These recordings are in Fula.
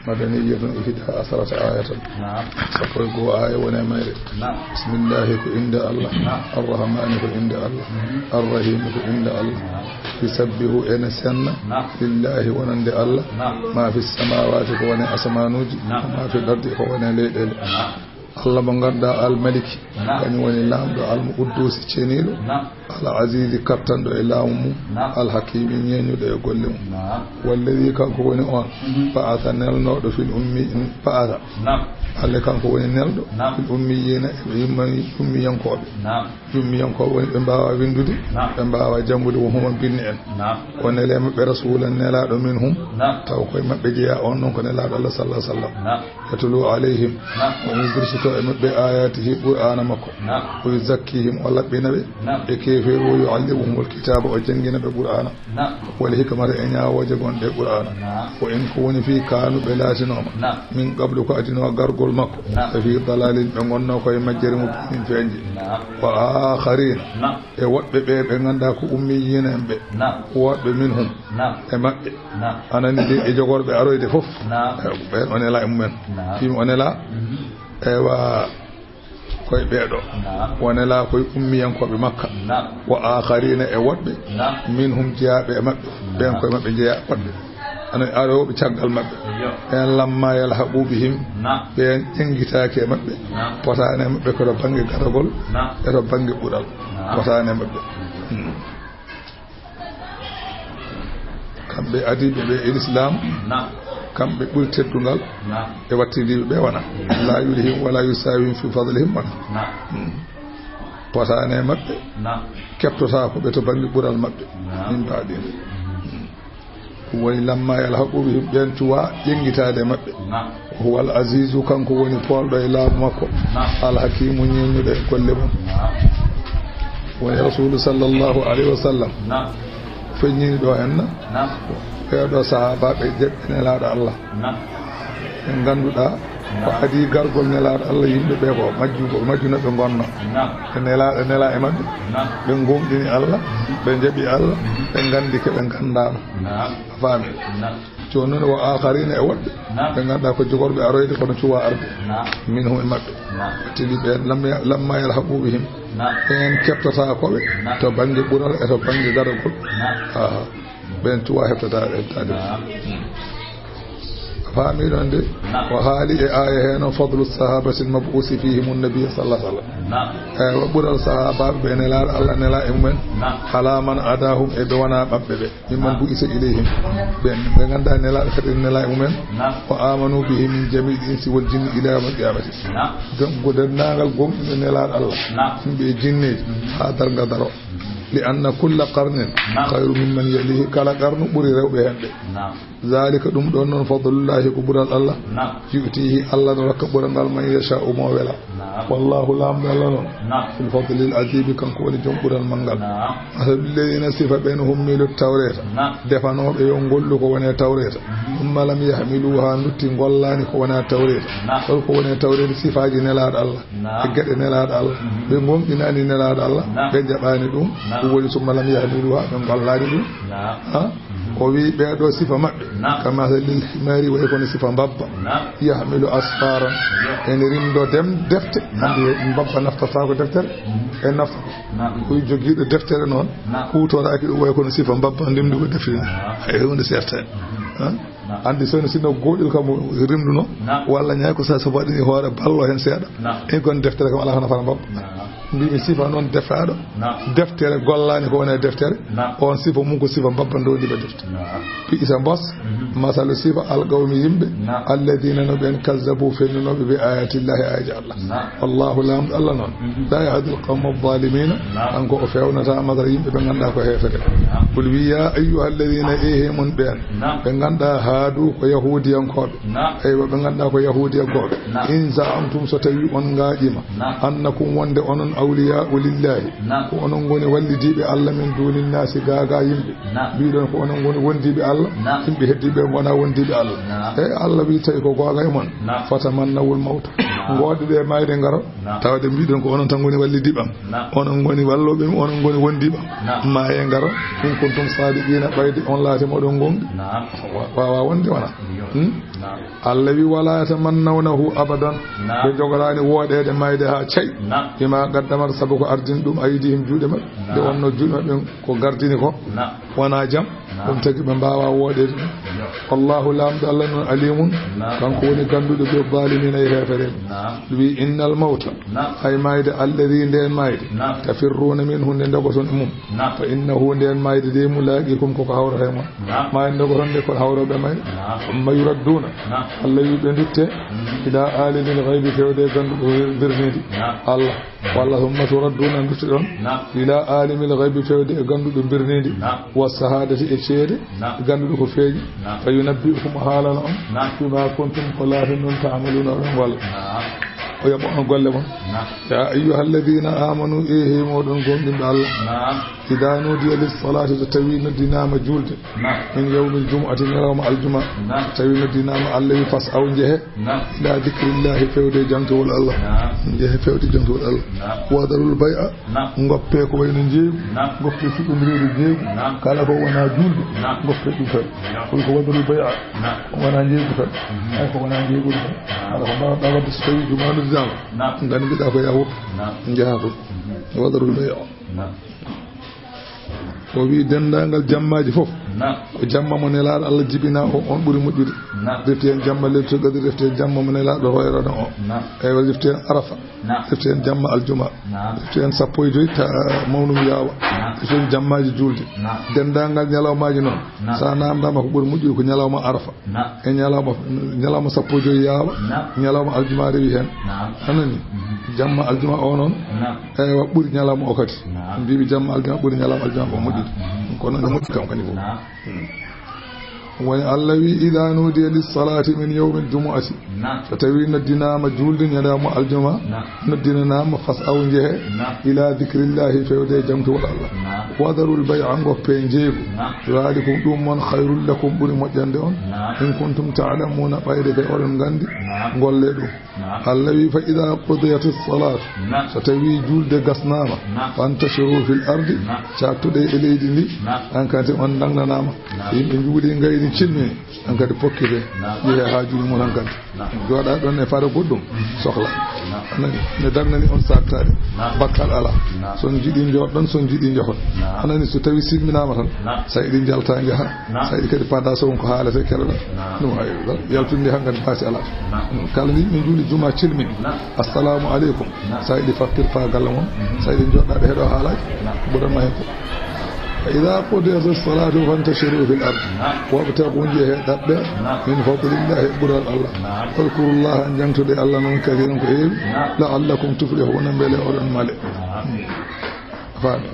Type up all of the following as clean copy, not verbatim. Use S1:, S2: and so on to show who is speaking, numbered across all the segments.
S1: مدنية إحدى 10 آية سقوي آية ونمير بسم الله عند الله الرحمن عند الله الرحيم عند الله يسبح أن سنة لله ونند الله ما في السماوات ون أسمانوج ما في الأرض ون ليل Allah mo ganduɗa almaliki kañum woni lamɗo almuquddusi ceniɗo alazizi kattanɗo e laamu mum alhakimi ñeñuɗo e golle mum walladi kanko woni on fa'ata nelnoɗo fil ummi fa'ata alle kanko woni nelɗo fil ummiyina e ummiyankoɓe ummiyankoɓe woni ɓe mbawa windude ɓe mbawa jangude wohuma binni en o nele maɓɓe rasulan nelaɗo min hum taw koye maɓɓe jeeya on noon ko nelaɗo Allah sallallahu alaihi wasallam yatulu alayhim o yudrsito e maɓɓe ayatihi qur'ana makko o yuzakkihim o laɓɓinaɓe e kefeeru o yuallimuhumul kitaba o janginaɓe qur'ana wal hikmata e ñawoje gonɗe e qur'ana o en ko woni fi kanuɓe laatinoma min qablu ko adino gargol makko e fi dalalin ɓe gonno koye majjere mubinin feeñji wa akharina e woɓɓe ɓe ɓe ganduɗa ko ummiyina en ɓe woɓɓe minhum e maɓɓe anani de e jogorɓe aroyde fof ɓen on ela e mumen fimi on ela ewa koye ɓeeɗo wonela koye ummiyankoɓe makka wa akharina e woɗɓe minhum jeyaɓe e maɓɓe ɓen koye maɓɓe jeeya woɗɓe ana aroɓe caggal maɓɓe ɓen lamma yalhaɓu bihim ɓen ƴenguitake e maɓɓe potane e maɓɓe koto banggue garagol eto banggue ɓuuɗal potane e maɓɓe kamɓe adiɓe ɓe e l'islam kamɓe ɓuri teddugal e wattidiɓe ɓe wona la yulihim wala yusawihim fi fadlihim wona potane e maɓɓe keptota ko ɓe to banggue ɓuural maɓɓe min mbaɗin woni lamma yalhaɓuɓe ɓen cuwa ƴenguitade maɓɓe huwal azizu kanko woni polɗo e laamu makko alhakimu ñeñuɗo e golle mum woni rasulu sallllahu alayhi wa sallam feññini ɗo henna ɓeɗo sahabaɓe jeɓɓe nelaɗo Allah ɓe ganduɗa ko adi gargol nelaɗo Allah yimɓeɓe ko majjuno ɓe gonno ɓe nelaɗo nela e mabɓe ɓe gomɗini Allah ɓe jaɓi Allah ɓe gandi ke ɓe gandano a faami joni noon wa akharina e woɗɓe ɓe ganduɗa ko jogorɓe aroyde kono cuwa arde min hum e mabɓe tili ɓen lamma yalhaɓuɓihim ɓen keptata koɓe to banggue ɓuural e to banggue garagol ɓen cuwa heɓtade faami ɗon de o haali e aya heno fadlu sahabati lmabusi fihim nnabi sallah sallam eyi wa ɓuural sahabaɓe ɓe nelaɗo Allah nela e mumen ala man adahum e ɓe wona maɓɓe ɓe mimman bu isa ileyhim ɓe ganda nelaɗo kadi nela e mumen o amanu bihi min jami'il insi wal jinni ila yawm alqiyamati donc dendagal gomɗuɓe nelaɗo Allah yimɓe e jinneji ha darga daro li anna kulla qarnin khayru mimman yalihi kala qarnu ɓuuri rewɓe hen ɓe zalika ɗum ɗon noon fadlullahi ko ɓuural Allah yutihi Allah no rokka ɓuural ngal man yasha'u mo wela wallahu lamɗo Allah noon fil fadlil azibi kanko woni joom ɓuural mangal alladina sifa ɓen hummilu tawreta defanoɓe yo gollu ko wone tawreta ɗumma lam yahmiluha dutti gollani ko wona tawreta holko wone tawreta sifaji nelaɗo Allah e gueɗe nelaɗo Allah ɓe gomɗinani nelaɗo Allah ɓe jaɓani ɗum ɗum woni summa lam yahmiluha ɓe gollani ɗum o wi ɓeɗo sifa maɓɓe kama lil himari way kono sifa mbabba yahmilu asfaran ene rimdo defte hande mbabba naftata ko deftere e nafta koye joguiɗo deftere noon hutoraki ɗum way kono sifa mbabba ndimdi ko deftere hay hunde certaine andi sono sinno goɗɗil kam rimduno walla ñaay ko sa waɗini hoore ballo hen seeɗa e gon deftere kam ala ko nafata mbabba mbimi sifa noon defaɗo deftere gollani ko wone deftere on sifa mum ko sifa mbabba ndowdiɓe defte pi isa mbos masalu sifa alqawmi yimɓe alladina no ɓen kazzabu fenninoɓe bi ayatillahi ayaji Allah wallahu lamɗo Allah noon la yahdi alqawma alzalimina kanko o fewnata madara yimɓe ɓe ganduɗa ko heefere qul wi ya ayyuha alladina ehemon ɓen ɓe ganduɗa haadu ko yahudiyankoɓe eywa ɓe ganduɗa ko yahudiyankoɓe in za'amtum so tawi on gaƴima annakum wonde onon awliya'u lillahi ko onon goni wallidiɓe Allah min duuni nasi gaga yimɓe mbiɗon ko onon goni wondiɓe Allah yimɓe heddiɓe gona wondiɓe Allah e Allah wi tawi ko goga e mon fatamannawul mawta goɗeɗe mayde ngaro tawde mbiɗon ko onon tan goni wallidiɓam onon goni walloɓe onon goni wondiɓam maye ngaro in kuntum sadiqina ɓayde on laati moɗon gonɗi wawa wonde wona Allah wi wala yatamannawnahu abadan ɓe jogorani woɗede mayde ha cayi bima qaddamata sabu ko ardini ɗum aydihim juuɗe maɓɓe nde wonno juuɗe maɓɓe ko gardini ko wona jaam ɗum tagi ɓe mbawa woɗede ɗum wallahu lamdo Allah noon alimun kanko woni ganduɗo ɓe zalimina e hefere wi innal mawta hay mayde alladi nden mayde tafirruna minhu nde dogoton e mum fa innahu nden mayde de mulaqikum koko hawrata e mon mayde dogoton nde ko hawroɓe mayde umma yuradduna Allah wi ɓe dutte ila alimil ghaybi fewde ganduɗo birnidi Allah walla humma turadduna dutte ɗon ila alimil ghaybi fewde e ganduɗo birnidi wa sahadati e ceede ganduɗo ko feeñi fa yunabbi'ukum haalana on bima kuntum ko laati noon ta'maluna on walla o yaɓa on golle mon ya ayyuha alladina amanu ehe moɗon gonɗinɓe Allah ida nudiya lissalati so tawi noddinama julde min yawmil jumu'ati ñalawma aljuma tawi noddinama Allah wi fas aw jeehe ila dicrillahi fewde jangtowol Allah jeehe fewde jangtowol Allah wadarul bay'a goppe ko wayno jeegu goppe fuɗɗodireede jeegu kala ko wona julde goppe ɗum tan koy ko wadarul bay'a wona jeegu tan ay ko wona jeegude tan ala ko mbawɗa wadde so tawi juma noddinama ngani mbiɗa ko yawo jeeha ko wadarul bay'a o wi dendagal jammaji fof ko jamma mo nelaɗo Allah jibina o on ɓuuri moƴƴude defti hen jamma lelto gadi defti hen jamma mo nelaɗo hoyrana o eywa defti hen arafa defti hen jamma aljuma defti hen sappo e joyi ta mawnum yawa defti hen jammaji julde dendagal ñalawmaji noon sa namdama ko ɓuuri moƴƴude ko ñalawma arafa e ñalawma sappo e joyi yawa ñalawma aljuma rewi hen anani jamma aljuma o noon eywa ɓuuri ñalawma o kadi mbiɓe jamma aljuma ɓuuri ñalawma aljuma o moƴƴude kono ne moƴƴi kam kadi fof woni Allah wi ida nudiya lissalati min yawmil jumu'ati so tawi noddinama julde ñalawma aljuma noddinanama fas aw jeehe ila dicrillahi fewde jamtowol Allah wadarul bay'a goppe jeegu zalikum ɗum mon khayrul lakum ɓuuri moƴƴande on in kuntum ta'lamuna ɓayde kay oɗon gandi golle ɗum Allah wi fa ida qudiyatis salatu so tawi julde gasnama fantashiru fil ardi cattuɗe e leydi ndi an kadi on dangnanama yimɓe juuɗi gayni cilmini an kadi pokkite jeehe ha juuɗi mon an kadi jooɗa ɗon e fara goɗɗum sohla anani ne darnani on sattade bakkal ala son jiiɗi joɗɗon son jiiɗi jahon anani so tawi silminama tan sa iɗi jalta jaaha sa iɗi kadi pada sowon ko haalete keɗoɗa ɗum hay yaltude han kadi baasi ala kala ni yimɓe juuli juma cilmini assalamu aleykum sa iɗi fattir fa galla mon sa iɗi joɗɗaɗe heeɗo haalaji ɓuranma hen fof fa ida qudiyati salatu fantashiru fil ard wabtagu jeehe ɗaɓɓe min fadlillahi ɓural Allah wadkurullaha jangtude Allah noon kadiran ko heewi la'allakum tuflihuna beele oɗon male faami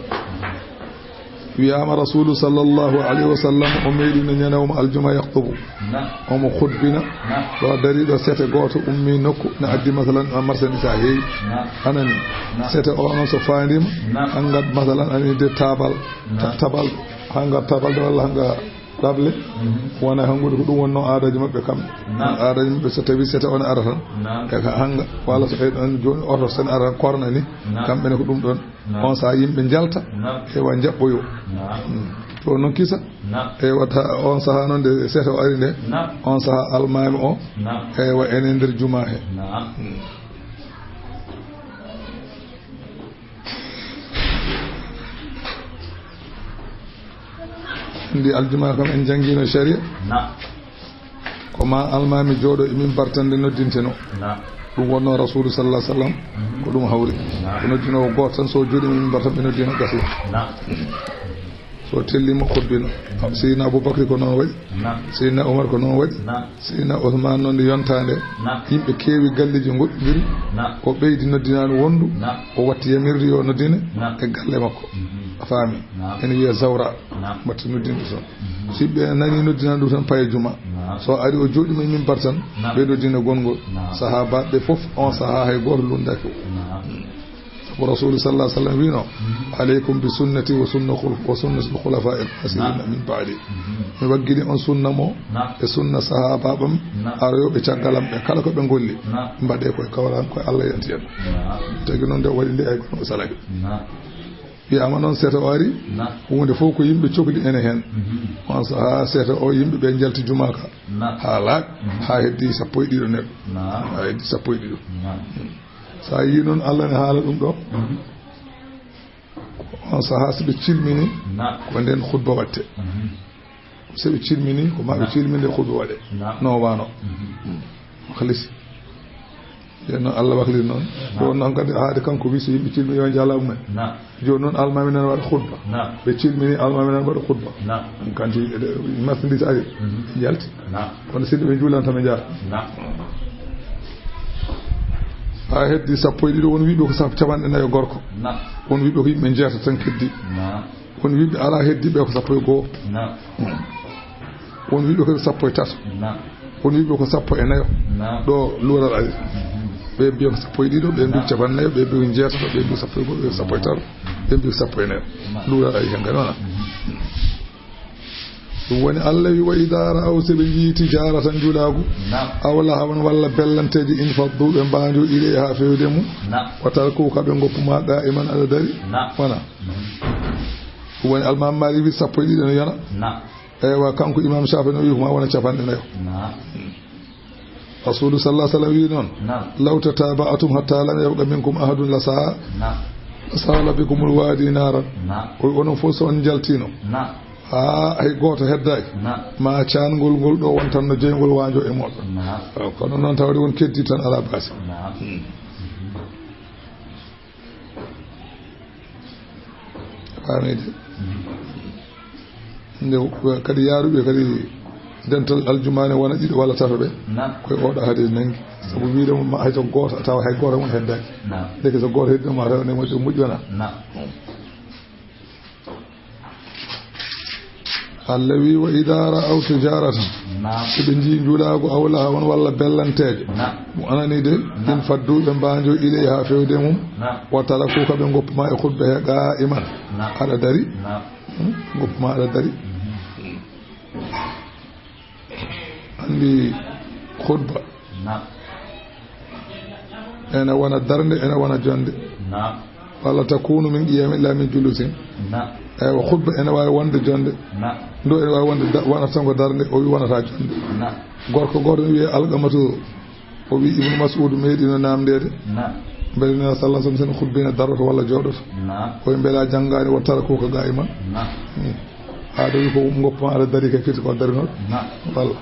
S1: wiyama rasulu sallllahu alayhi wa sallam o meeɗino ñanawma aljuma yaktubu omo khutbina ɗo dariɗo sete goto ummi nokku ne addi masalan marchandise ha heewi anani sete o noon so fandima hangat masalan anide tabal hangat tabalde walla hanga ɗable wona hangude ko ɗum wonno aadaji maɓɓe kamɓe aadaji maɓɓe so tawi sete one ara tan eka hanga walla so ɓeyɗon joni oto sen ara korna ni kamɓene ko ɗum ɗon on saha yimɓe jalta ewa jaɓɓoyo to noon kisa ewa on saha noon nde sete o ari nde on saha almami o ewa ene nder juma he ndi aljuma kam en jangino sharia ko ma almami jooɗo emin bartande noddinteno ɗum wonno rasulu sallah sallam ko ɗum hawri ko noddinowo goto tan so jooɗi min bartan ɓe noddino gasla so tellima khutbina Seydina Aboubacry ko noon waɗi Seydina Oumar ko noon waɗi Seydina Ousmane noon nde yontande yimɓe keewi galleji goɗɗodiri o ɓeydi noddinani wondu o watti yamirri yo noddine e galle makko a faami ene wiya zawra batte noddinde toon so yimɓe nani noddinani ɗum tan paye juma so ari o jooɗima min bar tan ɓe noddine gongol sahabaɓe fof on saaha hay goto lundaki ko rasul sallallahu alaihi wasallam wino alaykum bi sunnati wa sunnati al-khulafa'i ar-rashidin min ba'di mi waggini on sunna mo e sunna sahaba bam aroyobe caggalam be kala ko be golli mbade koy kawran koy Allah yanti en tagi non de wadi de ay ko salaki wiyama noon seeto wari hunde fof ko yimɓe cohli ene heen on so ha seeto o yimɓe ɓe jalti juma ka ha laaɓ ha heddi sappo e ɗiɗo neɗɗo ha heddi sappo e ɗiɗo sa yi noon Allah ne haala ɗum ɗo on saha soɓe cilmini ko nden khutba watte soɓe cilmini ko maɓe cilminde khutba waɗe no wano halisi yen noon Allah wakli noon joni noon kadi haade kanko wi so yimɓe cilmini yo jala mumen joni noon almami nan waɗa khutba ɓe cilmini almami nan waɗa khutba kanti marchandise ari jalti kono sinno ɓe juulan tan ɓe jaata ha heddi sappo e ɗiɗo won wiɓe ko capanɗe nayo gorko won wiɓe ko yimɓe jeeta tan keddi won wiɓe ala heddiɓe ko sappo e goho won wiɓe ko sappo e tato won wiɓe ko sappo e nayo ɗo luural ari ɓe mbiya ko sappo e ɗiɗo ɓe mbi capannayo ɓe mbi ko jeetato ɓe mbi sappo e goho ɓe sappo e tato ɓe mbi ko sappo e nayo luural ari hen gani wona ɗum woni Allah wi wa idha ra'aw se ɓe jii tijaratan julaagu aw lahawan walla bellanteji in faddu ɓe mbanjo ile ha fewde mum wa tarku ka ɓe goppuma qa'iman aɗa dari wona ɗum woni almam mali wi sappo e ɗiɗi no yona eywa kanko imam Shafi no wi ko ma wona capanɗe nayo rasulu sallallahu alaihi wasallam wi noon law tataba'atum hatta lam yabqa minkum ahadun la sala bikumul wadi naran ko onon fof so on jaltino ha hay goto heddaki ma caangol ngol ɗo won tan no jeygol wanjo e moɗon kono noon tawde won keddi tan ala basi famide nde kadi yaaruɓe kadi dental aljumane wona ɗiɗo walla tato ɓe koye oɗo haade nangi sabu wiidemo hayto goto tawa hay goto mon heddaki deke so goto heddinoma tawa ne moƴƴi wona Allah wi wa idha ra'aw tijaratan ɓe jii julaago awla won walla bellantejo mo anani de in fadduɓe mbanjo ilay ha fewde mum wa talaku ka ɓe goppuma e khutba he qa'iman aɗa dari goppuma aɗa dari andi khutba ene wona darde ene wona jonde walla takunu min qiyami illa min julusin eywa khutba ene wawi wonde jonde ndo ene wawi wonde wonata tan ko darde o wi wonata jonde gorko goto ne wiye alqamatu o wi ibnu mas'ud meeɗino namdede beele nena sallah sallam sen khutbina darroto walla jooɗoto koye beela janggani wattara ko ko ga iman haɗo wi ko goppuma aɗa dari kay firti ko darinoɗo walla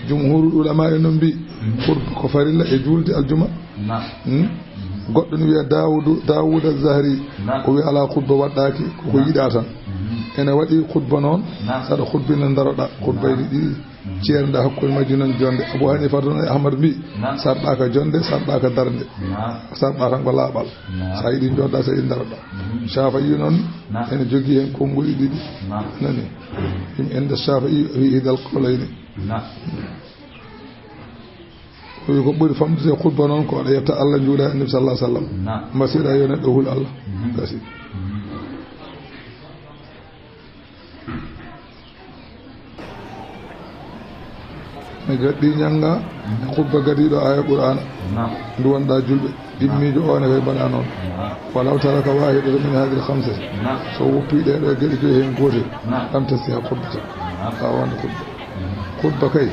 S1: jumhurul ulama e noon mbi khutba ko farilla e julde aljuma goɗɗo ne wiya Dawud az-Zahri o wi ala khutba waɗɗaki koko yiɗa tan ene waɗi khutba noon saɗa khutbina daroɗa khutbayɗi ɗiɗi ceerda hakkude majji noon jonde Abu Hanifa noon e Ahmad mbi sarɗaka jonde sarɗaka darde sarɗa tan ko laaɓal sa yiɗi jodɗa sa yiɗi daroɗa Shafi'i noon ene jogui hen konnguli ɗiɗi nani ɗum ende Shafi'i wi idal qawlayni wi ko ɓuri famdude khutba noon ko aɗa yetta Allah juuɗa annabi sallallahu alaihi wasallam mbasiɗa yo neɗɗo hul Allah gasi mi gaɗɗi ñanga khutba gadiɗo aya qur'ana ndu wonɗa julɓe ɗimmijo o ne kay mbaɗa noon walaw taraka wahidatan min hadhihi al-khamsati so woppi ɗeɗo geɗe joyi hen gotel ɗam tasiha khutbata ha wonde khutba kay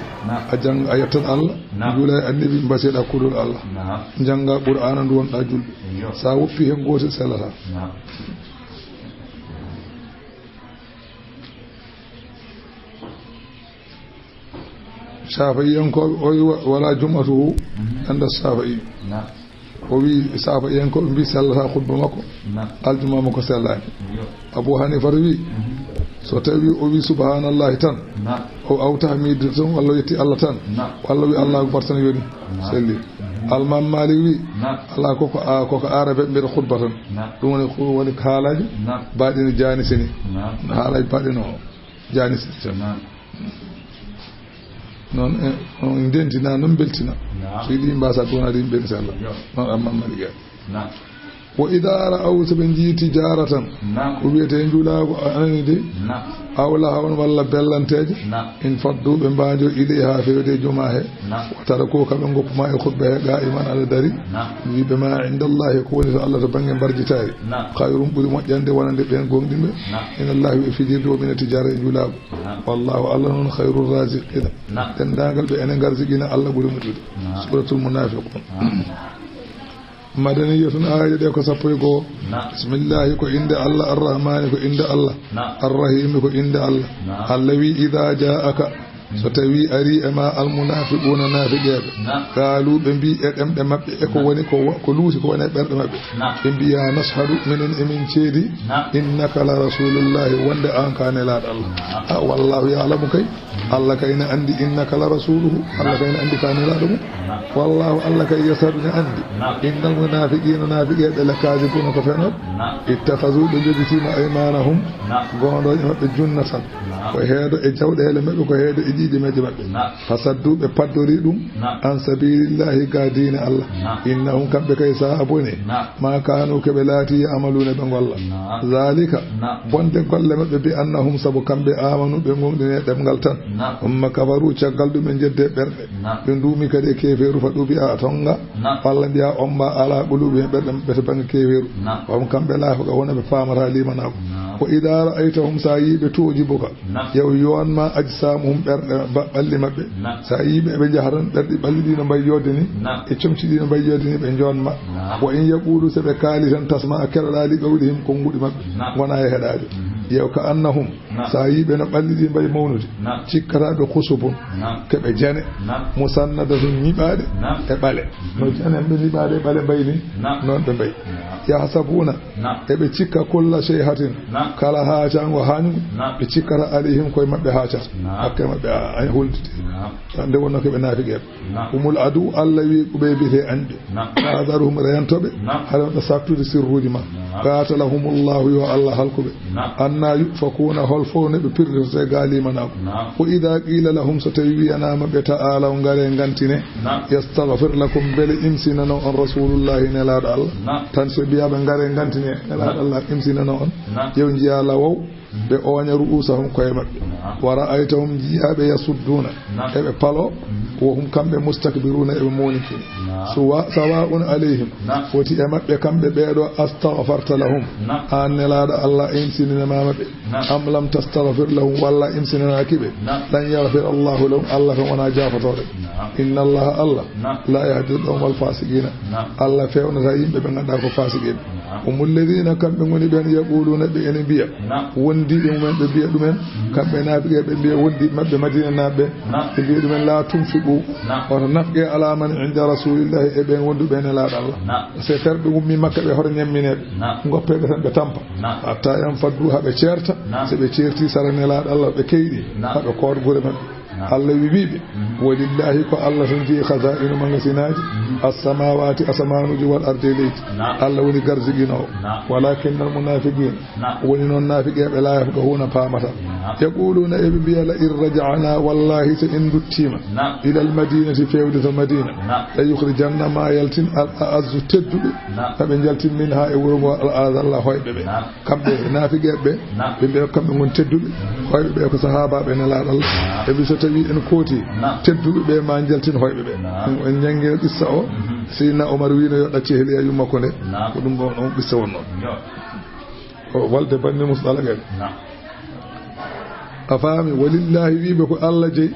S1: a jang a yettan Allah juula e annabi mbasiɗa kulol Allah janga qur'ana ndu wonɗa julɓe sa woppi hen gotel sellata Shafi'i yankoɓe o wi wala jum'atuhu anda Shafi'i o wi Shafi'i yankoɓe mbi sellata khutba makko aljuma makko sellani Abu Hanifa wi so tawi o wi subhanallahi tan o awtahmide tan walla yetti Allah tan walla wi Allahu akbar tan yoni selli Almam Malik wi ala koko arabe mbiɗa khutba tan ɗum woni haalaji baɗino janisini haalaji baɗino janisini tan noon dentina noon beltina so yiɗi mbasa donade yimɓe inchallah noon Almam Malik وإذا رأوا سبنجي تجارة وبيتين جولا أنني دي أولا هون ولا بلانتاج إن فضوا بمباجو إليها في ودي جماعه وتركوك من ما يخطبه قائما على داري بما عند الله يكون الله تبني برجتاي خير بدي مجاند وانا بين غوندين إن الله يفيد من التجارة جولا والله الله خير الرازقين تندانغل بين غرزقين الله بدي مجود سورة المنافقون مدنية آية ديكو سبويكو بسم الله كو عند الله الرحمن كو عند الله الرحيم كو عند الله الذي إذا جاءك ستوي أري أما المنافقون نافقين قالوا بنبي أم مبي إكو وني كو لوسي كو وني برد مبي بنبي يا نشهد من شيدي إنك لرسول الله وند أنكان لا الله والله يعلم كي الله كاين عندي إنك لرسوله الله كاين عندي كان لا والله الله كي يسرني عندي إن المنافقين نافقين لكاذبون كفنوا اتخذوا بجبتهم أيمانهم قالوا بجنة وهذا الجود لمبي وهذا إجيد مجمع فصدوا بقدرهم عن سبيل الله قادين الله إنهم كم بكيسابون ما كانوا كبلاتي يعملون بالله ذلك بند قال بأنهم سبكم بآمنوا بمغلطان هم كفروا شغلوا من جد برد بندومي كده كيفيرو فدو بيا تونغا فالله بيا أمبا على قلوبهم بتبان كيفيرو وهم كم بلا فكونا بفامرها لي مناو وإذا رأيتهم سايب توجبك يوم ما أجسامهم balli mabbe sa yibe be jaharan dardi balli dina bayyodini e chomci dina bayyodini be jonma wa in yaqulu sabe kali tan tasma akara li qawlihim ko ngudi mabbe wona e hedaade yew ka annahum sa yibe na balli dina bay mawnude cikkata be khusubun ke be jane musannadatun nibade e bale no jane be nibade bale bayni non be bay ya hasabuna e be cikka kullu shay'atin kala haja wa hanu be cikkata alihim koy mabbe haja akke mabbe ay holdite ande wonno ke be nafiqe umul adu allawi be bite ande hadaruhum rayantobe halam da saktude sirruji ma qatalahumullahu wa allah halkube anna yufakuna holfone be pirrete gali manako ko ida qila lahum satawi anama be ta'ala ngare ngantine yastaghfir lakum bal imsina on rasulullahi nala allah tan se biya be ngare ngantine nala allah imsina on yew jiya lawo be onya ru'usahum koy mabbe wa ra'aytahum jiyabe yasudduna ebe palo wo hum kambe mustakbiruna ebe moniki sawa'un alayhim foti e mabbe kambe beedo astaghfarta lahum annelada allah imsinina mabbe am lam tastaghfir lahum walla imsinina kibe lan yaghfir allah lahum allah wana jafatore inna allah la yahdi al fasiqina allah fewna yimbe be ngada ko fasiqin umul ladina kambe ngoni ben yaquluna be en biya wondi be men be biya dumen kambe nafiqe be biya wondi mabbe madina nabbe be biya dumen la tunfiqu wa nafqi ala man inda rasulillahi e ben wondu be la Allah se terbe ummi makka be hor nyemmine ngoppe be tan be tampa hatta yam faddu habe certa se be certi sarane la Allah be kaydi habe koor gure mabbe Allah wibibe walillahi ko Allah sunji khaza'inu mangasinaji as-samawati asmanuji wal ardi layt Allah woni garzigino walakin al munafiqin woni non nafiqe be la yafqahuna famata yaquluna ibbi la irja'na wallahi sa induttima ila al madinati fawdatu madina la yukhrijanna ma yaltin al azzu taddu tabe jaltin minha e wuro al azalla hoybe be kambe nafiqe be be kambe ngon teddu hoybe be ko sahaba be na la Allah e bi tawi en koti tedduɓe ɓe ma jaltin hoyɓe ɓe en jangguino qissa o seyna Omar wino yo ɗacce heeli ayum makko nde ko ɗum ɗon on qissa wonnoon o walde banni musɗalagal a faami walillahi wiɓe ko Allah jeyi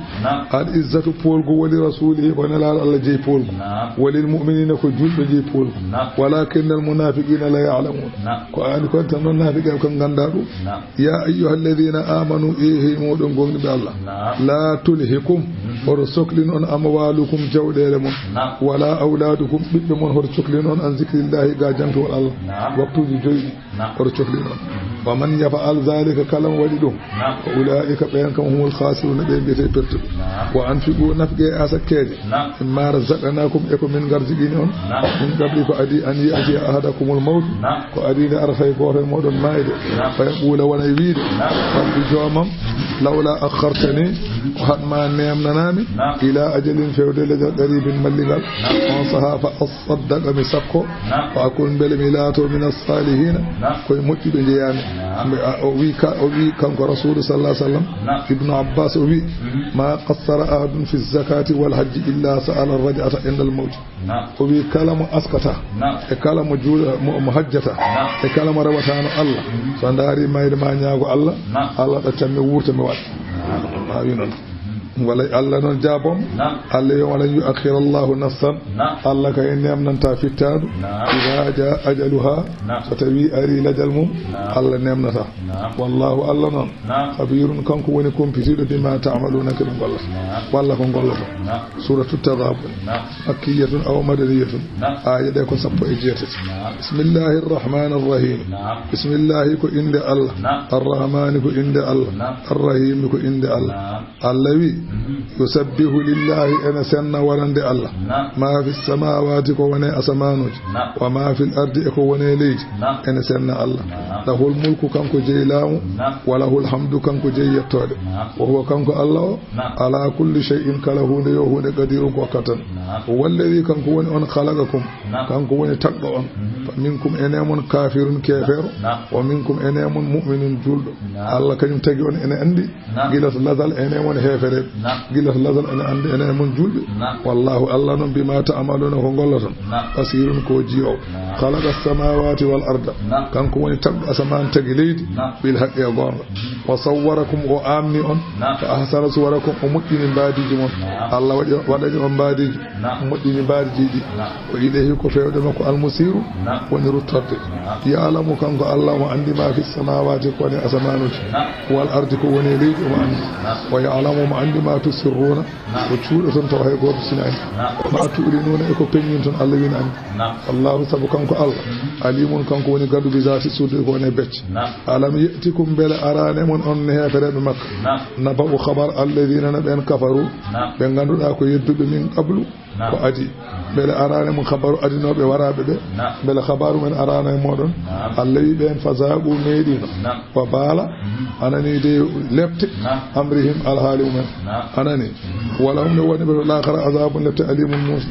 S1: al izzatu polgu wali rasulihi ko nelaɗo Allah jeyi polgu walil mu'minina ko julɓe jeyi polgu walakinna al munafiqina la ya'lamun ko ani kon tan non nafiqe ko ganda ɗum ya ayyuhal ladina amanu ehi moɗon gonɗiɓe Allah la tulhikum hoto sohlin on amwalukum jawɗele mon wala awladukum ɓiɓɓe mon hoto cohlin on an zikrillahi ga jantowol Allah waktuji joyɗi hoto cohlin on wa man yafa'al zalika kalam waɗi ɗum ko ulaika ɓen kam humul khasiruna ɓe mbiyete pertuɓe wa anfiqu nafge asakkeje mimma razaqnakum eko min garjiɗini on min qabli ko adi an ya'ti ahadakumul mawt ko adide arfay goto moɗon mayde fa yaqula wona wiide rabbi joomam lawla akhartani ko hatma nemnanami ila ajalin fewde ledal qaribin malligal on saha fa asaddaqa mi sakko fa akun bele mi laato min as-salihina koye moƴƴuɓe jeyami o wi kanko rasulu sallallahu alaihi wasallam ibnu abbas o wi ma qassara ahadun fi zakati wal hajji illa sa'ala ar-raj'ata inda al-mawt o wi kala mo askata e kala mo juula mo hajjata e kala mo rawatano Allah so ndaari mayde ma ñaago Allah Allah ɗaccami wurta mi waɗa ma wi noon wala Allah noon jaabom Allah yo wala yu'akhir Allahu nafsan Allah kay nemnanta fittadu ida jaa ajaluha so tawi ari lajal mum Allah nemnata wallahu Allah noon khabirun kanko woni kompitiɗo bima ta'maluna ko golla walla ko gollata suratu taghabun makkiyatun aw madaniyatun aya de ko sappo e jeetati bismillahir rahmanir rahim bismillahi ko inde Allah arrahman ko inde Allah arrahim ko inde Allah Allah wi yusabbihu lillahi ena senna warande Allah ma fi samawati ko wone asamanuji wa ma fil ardi ko wone leydi ena senna Allah lahul mulku kanko jeylaamu wa lahul hamdu kanko jeyettode wa huwa kanko Allah o ala kulli shay'in kala hunde yo hunde qadirun ko katan walladhi kanko woni on khalaqakum kanko woni tagdo on fa minkum enemon kafirun kefero wa minkum enemon mu'minun juldo Allah kanyum tagi on ene andi gilas lazal enemon hefere gilas lazal ene andi enemon julbe wallahu Allah non bima ta'maluna ko gollaton basirun ko jiyo khalaqa as-samawati wal arda kanko woni tagdo asaman tagi leydi bil haqqi gonga wa sawwarakum o amni on fa ahsana suwarakum o moddini mbadiji mon Allah wadaji on mbadiji moddini mbadiji o yidehi ko fewde makko almusiru woni ruttorde ya'lamu kanko Allah mo andi ma fi samawati ko ne asamanuji wal ardi ko woni leydi o andi wa ya'lamu ma andi ma tusirruna o cuudo ton taw hay goto sinani ma tu'linuna e ko peñin ton Allah wina andi Allahu sabu kanko Allah alimun kanko woni gaddu bi zati suudu ko ne becce alam yatikum bela arane mon on ne heferebe makka nabu khabar alladhina naben kafaru be ganduda ko yedduɓe min qablu ko adi bele arane mun khabaru adinoɓe waraɓe ɓe bele khabaru men arane moɗon Allah wi ɓen fazaɓu meɗino wa baala anani de lepte amrihim alhaali mumen anani wala hum ne woni ɓe lakara azabun lepte alimun musi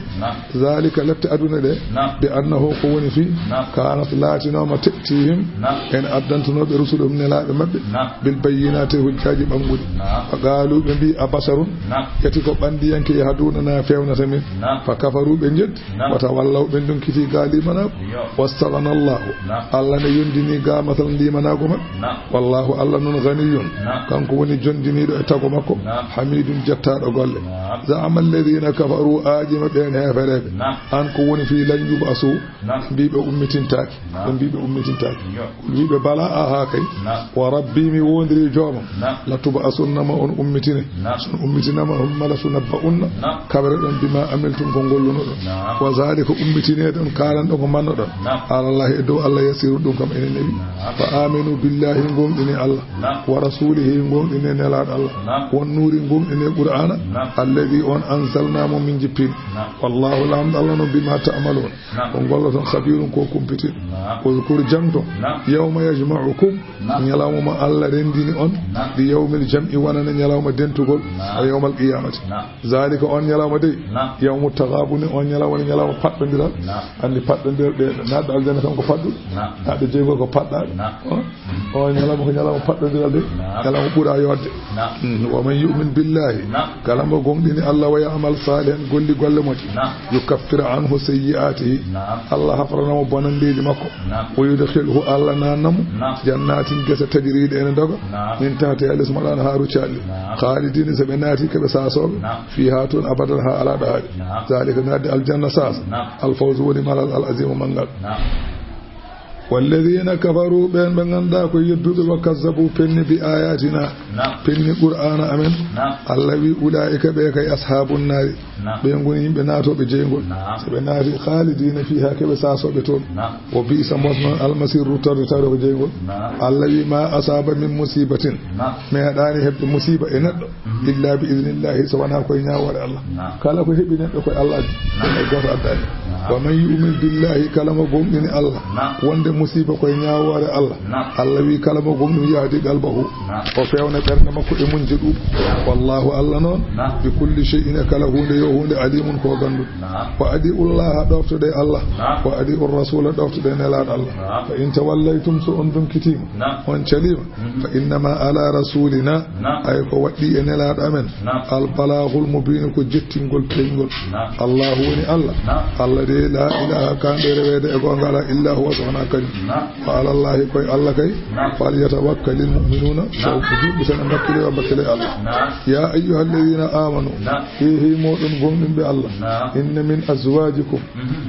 S1: zalika lepte aduna ɗe bi annahu ko woni fi kanat laatinoma tettihim en addantunoɓe rusulum nelaɓe mabɓe bil bayyinati hujjaji ɓanguɗi fa qaalu ɓe mbi abasharun yati ko ɓandiyanke yahdunana fewnata min fa kafaru ɓe jeddi wata wallaw ɓe donkiti ga limanago wastaghana Allahu Allah ne yondini ga masal limanago mabɓe wallahu Allah non ghaniyun kanko woni jondiniɗo e tago makko hamidun jettaɗo golle za'ama alladhina kafaru ajima ɓen hefereɓe an ko woni fi lan yubasu mbiɓe ummitintaki ɓe mbiɓe ummitintaki wiɓe bala aha kay wa rabbi mi wondiri joomam la tubasunnama on ummitine son ummitinama mala sunabba'unna kabre ɗon bima amiltum ko golluno ɗon wa zalika ummitine ɗon kalan ɗon ko manno ɗon alallahi e dow Allah yasiru ɗum kam enen newi fa aminu billahi gonɗini Allah wa rasulihi gonɗini nelaɗo Allah won nuri gonɗini qur'ana alladhi on anzalnamo min jippin wallahu lamdo Allah no bima ta'malun ko golloton khabirun ko kumpitin uzkur jamto yawma yajma'ukum nyalawma ma Allah rendini on di yawmil jam'i wanana nyalawma dentugol o yawmal qiyamati zalika on nyalawma de yawmut taghabun on nyalawma paddodiral andi paddodiral de naddo aljanna tan ko paddu naddo jeego ko padda o nyalawma ko nyalawma paddodiral de nyalawma bura yodde wa man yu'min billahi kalamba gongdini Allah wa ya'mal salihan golli golle moti yukaffir anhu sayyi'atihi Allah hafranamo bonandeji makko o yudkhilhu Allah nanamu jannatin gesa tajriide ene doga min tahti al-ismalan haru chali khalidin sabenati kebe sasobe fiha tun abadan ha ala daadi zalika nadi al-janna sas al-fawz wa limal al-azim mangal والذين كفروا بين بغندا كو يدود وكذبوا فين بآياتنا فين قرآن أمن الذي أولئك بك أصحاب النار بينغوني بناتو بجينغول سبناتي خالدين فيها كبساسو بتون وبئس مثوى المسير تر بجينغول الذي ما أصاب من مصيبة ما داني هب مصيبة إند إلا بإذن الله سبحانه كوي نياور الله كلا كو هبي ند كوي الله غوت أداني ومن يؤمن بالله كلام غومني الله وند مصيبة كوي نياور الله الله وي كلام غومني يهدي قلبه وفيونا برنا مكو منجدو والله الله نون بكل شيء كلا هو عليم كو غندو وأدي الله دوفت دي الله وأدي الرسول دوفت دي نلاد الله فإن توليتم سؤندم كتيم وانشليم فإنما على رسولنا أي كو ودي نلاد أمن البلاغ المبين كو جتنغول تنغول الله وني الله الله دي لا إله كان دي ريد إغوانغال إلا هو سبحانه كريم وعلى الله كوي الله كي فليتوكل المؤمنون سوف جيب بسنة مكلي وبكلي الله يا أيها الذين آمنوا فيه موطن غمم بالله إن من أزواجكم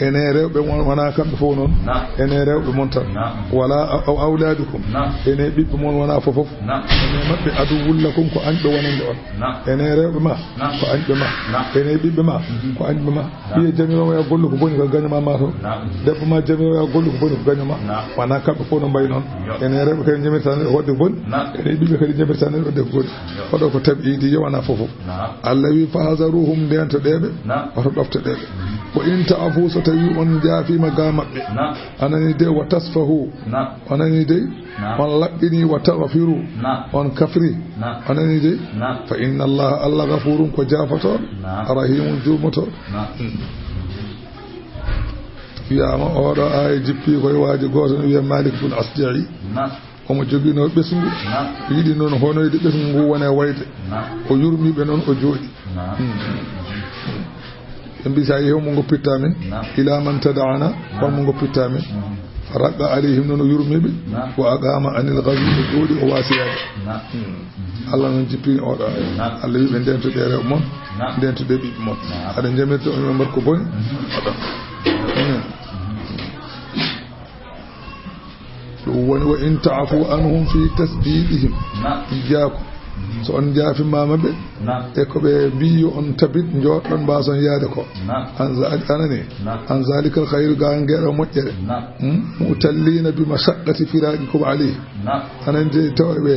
S1: إن ريب وانا كم فونون إن ريب منتر ولا أو أولادكم إن بيب من وانا ففف إن مب عدو لكم كو أنت وانا إن ريب ما كو أنت ما إن بيب ما كو أنت ما هي جميع ما يقول لك بني كغني ما ماتو دب ما جميع ما يقول لك بني كغني ما وانا كم فونون باينون إن ريب كان جميع سنة ودي بن إن بيب كان جميع سنة ودي بن فدو كتبيدي وانا ففف الذي فهذروهم ديانت ديبه wato dofte ɗeɓe ko in ta'afu so tawi on jaafima ga maɓɓe anani de wa tasfahu anani de on laɓɓini wa taghfiru on kafri anani de fa inna allaha allah ghafurun ko jaafotoɗo rahimun jurmotoɗo wiyama oɗo aya jippi koye waaji goto no wiya Malik bun Asja'i omo jogino ɓesngu yiɗi noon honoyde ɓesngu ngu wone wayde o yurmiɓe noon o jooɗi mbi sa yehi mo goppitta men ila man tada'ana wonmo goppitta men raqqa alayhim noon o yurmiɓe wa aqama anil ghazwi o jooɗi o wasiyade Allah noon jippini oɗo Allah wiɓe ndentoɗe rewɓe moon ndentoɗe ɓiɓɓe moon aɗa jamirta on mbarko boni oɗon ɗum woni wa in ta'fu anhum fi tasdidihim iyyakum so on jaafimama ɓe e ko ɓe mbi on tabit joɗɗon mbason yaade ko anani an zalikal khayru ga ngeɗo moƴƴere mutallina bi mashaqqati firaqikum alayhi anan de tawɓe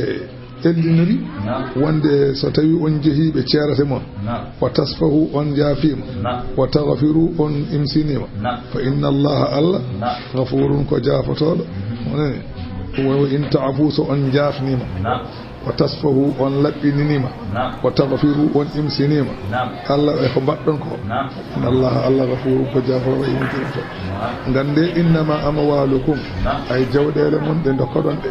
S1: ellinori wonde so tawi on jeehiɓe ceerate mon wa tasfahu on jaafima wa taghfiru on imsinima fa inna allaha allah ghafurun ko jaafotoɗo onani wa in ta'fu so on jaafnima wa tasfahu on laɓɓininima wa taghfiru on imsinima Allah e ko mbaɗɗon ko inna allaha allah ghafurun ko jaafotoɗo yimtirto gande innama amwalukum ay jawɗele mon ɗe dokkoɗon ɗe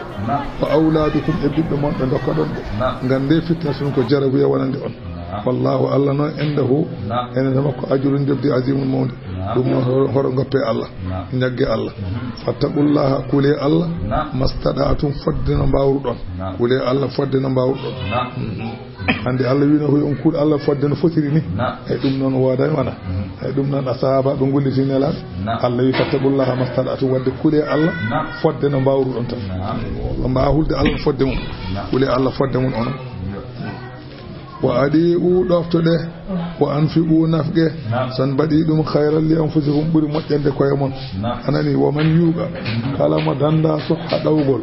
S1: wa auladukum e ɓiɓɓe mon ɓe dokkoɗon ɗe gande fitna sun ko jarabuya wonande on wallahu allah noon indahu enen makko ajrun jobdi azimun mawde ɗum noon hoto goppe Allah ñagge Allah fattaqullaha kule Allah mastada'atum fodde no mbawruɗon kule Allah fodde no mbawruɗon hande Allah wino ko on kuul Allah fodde no fotiri ni e ɗum noon wooda wana e ɗum noon asahaba ɓe gollitini laat Allah wi fattaqullaha mastada'atum wadde kule Allah fodde no mbawruɗon tan mbawa hulde Allah fodde mum kule Allah fodde mum onon wa adi'u ɗoftoɗe wa anfiqu nafge son mbaɗi ɗum khayran li anfusikum ɓuri moƴƴande koye mon anani wa man yuqa kala mo danda suha ɗawgol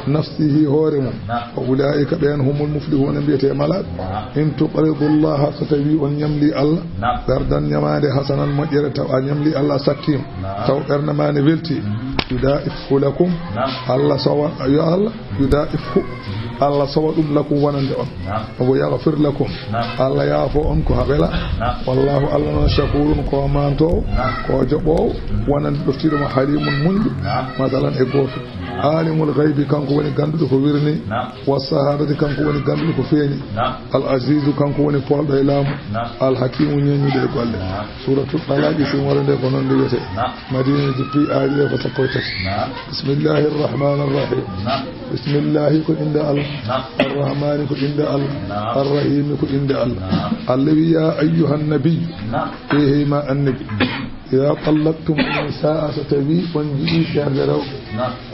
S1: nafsihi hoore mum wa ulaika ɓen humul muflihuna mbiyete malade in tuqridu llaha so tawi on ñamli Allah gardan ñamade hasanan moƴƴere taw a ñamli Allah sakkim taw ɓernde ma ne welti yudaifu lakum Allah sowa yo Allah yudaifu Allah sowa ɗum lakum wonande on obo yaghfir lakum Allah yaafo on ko haɓela wallahu Allah noon shakurun ko mantowo ko joɓowo wonande ɗoftiɗomo halimun munɗo masalan e goto alimul ghaibi kanko woni ganduɗo ko wirni wasahadati kanko woni ganduɗo ko feeñi al azizu kanko woni polɗo e laamu al hakimu ñeñude e golle suratul talaqi sin warande ko noon nde wiyete madina jippi aali ko sappo e tati bismillahir rahmanir rahim bismillahi ko inde Allah arrahmani ko inde Allah arrahimi ko inde Allah allawi ya ayyuhan nabiy ehi ma annabi إذا طلقتم النساء ستبي أنجئي سيردرو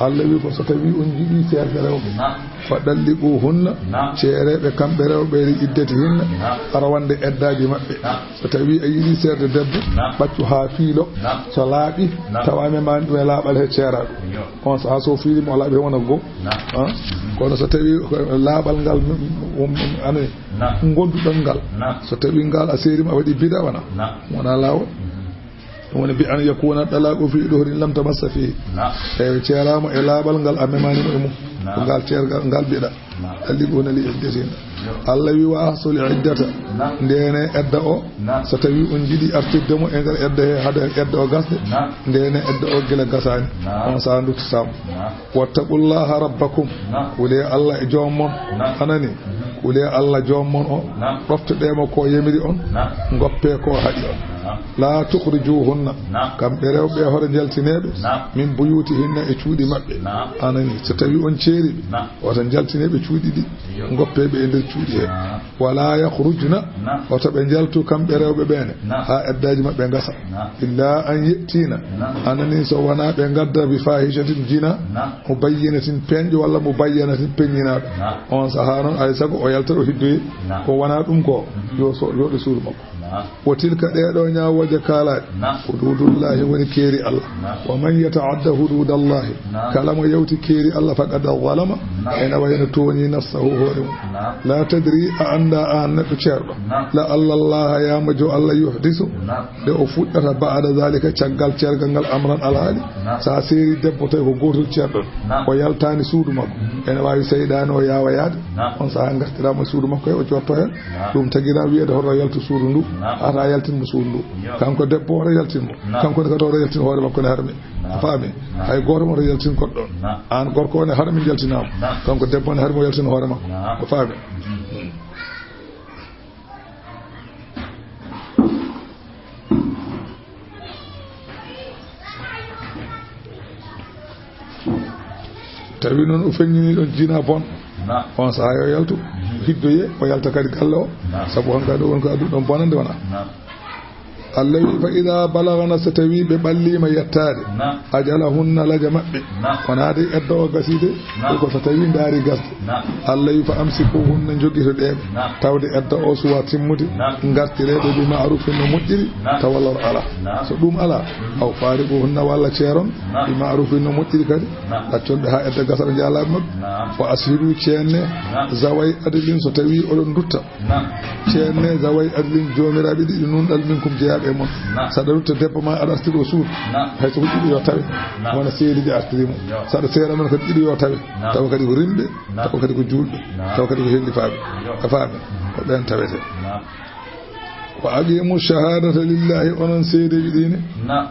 S1: الله بيكو ستبي أنجئي سيردرو فدلقوهن شيري بكم برو بيري إدتهن أروان دي إداجي مبي ستبي أيدي سيردرو بچو حافيلو سلاقي توامي من ولاب الهي شيرا on sa so fiili mo laabi wona go kono so tawi laabal ngal ane gonduɗon ngal so tawi ngal a seeri ma waɗi bida wona laawol woni bi an yakuna talaqu fi duhrin lam tamassa fi e ceerama e laabal ngal a memani mo mum ko ngal ceergal ngal bida alligo na li iddatina Allah wi wa ahsul iddata ndene edda o so tawi on jidi artidde mo e ngal edda he hada edda o gasde ndene edda o gila gasani on sa ndu sam wattaqullaha rabbakum wuli Allah e jommon anani wuli Allah jommon o ɗoftodemo ko yemiri on goppe ko haɗi on la tukhrijuhunna kam be rewbe hore jaltineebe min buyutihinna e cuudi mabbe anani so tawi on ceeri wata jaltineebe cuudi di goppebe e der cuudi he wala yakhrujna wata be jaltu kam be rewbe bene ha eddaaji mabbe ngasa illa an yettina anani so wana be gadda bi fahishatin jina mubayyinatin penjo walla mubayyanatin penyina on saharon ay sago o yaltaro hiddoyi ko wana dum ko yo so do suuru makko وتلك ديدو نياوجه كالا حدود الله وني كيري الله ومن يتعدى حدود الله كلام يوتي كيري الله فقد ظلم انا وين توني نفسه هو لا تدري ان ان تشرب لا الله يا مجو الله يحدث ده فودata بعد ذلك تشغال تشرغال امرا الحالي سا سيري debbo tay ko gotol cerdo ko yaltani suudu makko ene wawi seydano yawa yaade on sa ngartirama suudu makko e o jotto hen dum tagira wiede hoto yaltu suudu ndu ata yaltin mo suudu kanko debbo o yaltin mo kanko ne kado yaltin hoore makko ne harmi faami hay goto mo yaltin ko don an gorko ne harmi yaltinama kanko debbo ne harmi yaltin hoore makko ko faami tawi non o feññini don jina bon on sa yo yaltu hiddoye o yalta kadi galle o sabu hanka do won ko adu don bonande wana Allah fa idha balagana satawi be ballima yattade ajalahunna la jamabbe onade eddo gaside ko satawi ndari gasde Allah fa amsikuhunna jogito de tawde eddo o suwa timmude ngartirede bi ma'rufin no mujjiri tawallar ala so dum ala aw fariquhunna walla ceeron bi ma'rufin no mujjiri kadi accolbe ha eddo gasar jala mab fa asiru ceenne zawai adilin so tawi odon dutta ceenne zawai adilin jomirabe di nun dal minkum jeya e mon sada rutta debbo ma ada artiro suud hay so didi yo tawe wona seedi di artirimo sada seera non ko didi yo tawe taw kadi ko rimbe taw kadi ko julbe taw kadi ko hendi faabe ka faabe ko ben tawete wa aqimu shahadata lillahi onon seede bidine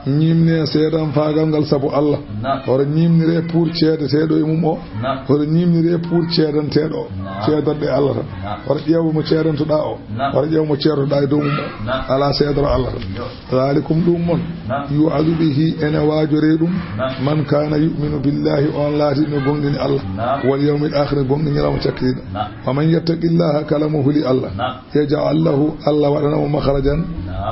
S1: nyimne seedam faagal ngal sabu Allah hore nyimnire pour ceede seedo e mum o hore nyimnire pour ceedanteedo ceedande Allah tan hore ƴeewo mo ceedantuda o hore ƴeewo mo ceedantuda e dow mum ala seedoro Allah zalikum dum mon yu'adu bihi ena waajore dum man kana yu'minu billahi on laati no gongini Allah wal yawmil akhir gongini ramu cakkina wa man yattaqillaha kalamuhu li Allah yaj'al lahu Allah wadana makharajan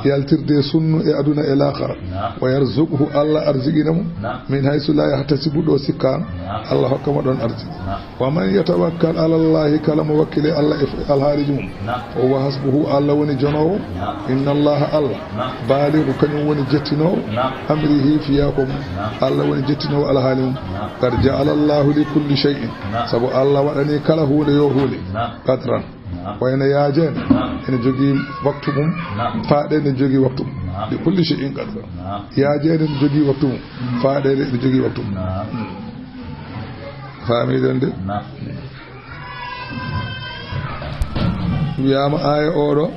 S1: yaltirde sunnu e aduna e l'akhirah wa yarzuquhu Allah arziqinamu min haythu la yahtasibu do sikkan Allah hokkama don arziki wa man yatawakkal ala Allah kalamu wakile Allah alharijum wa hasbuhu Allah woni jonowo inna Allah Allah balighu kanyum woni jettino amrihi fiyakum Allah woni jettino alhalim qad ja'ala Allah li kulli shay'in sabu Allah wadani kala hude yo hude qadran wayna yaajen ene jogi waktu mum faade ne jogi waktu de kulli shay'in qadra yaajen ne jogi waktu mum faade ne jogi waktu faami dende wiyama aya odo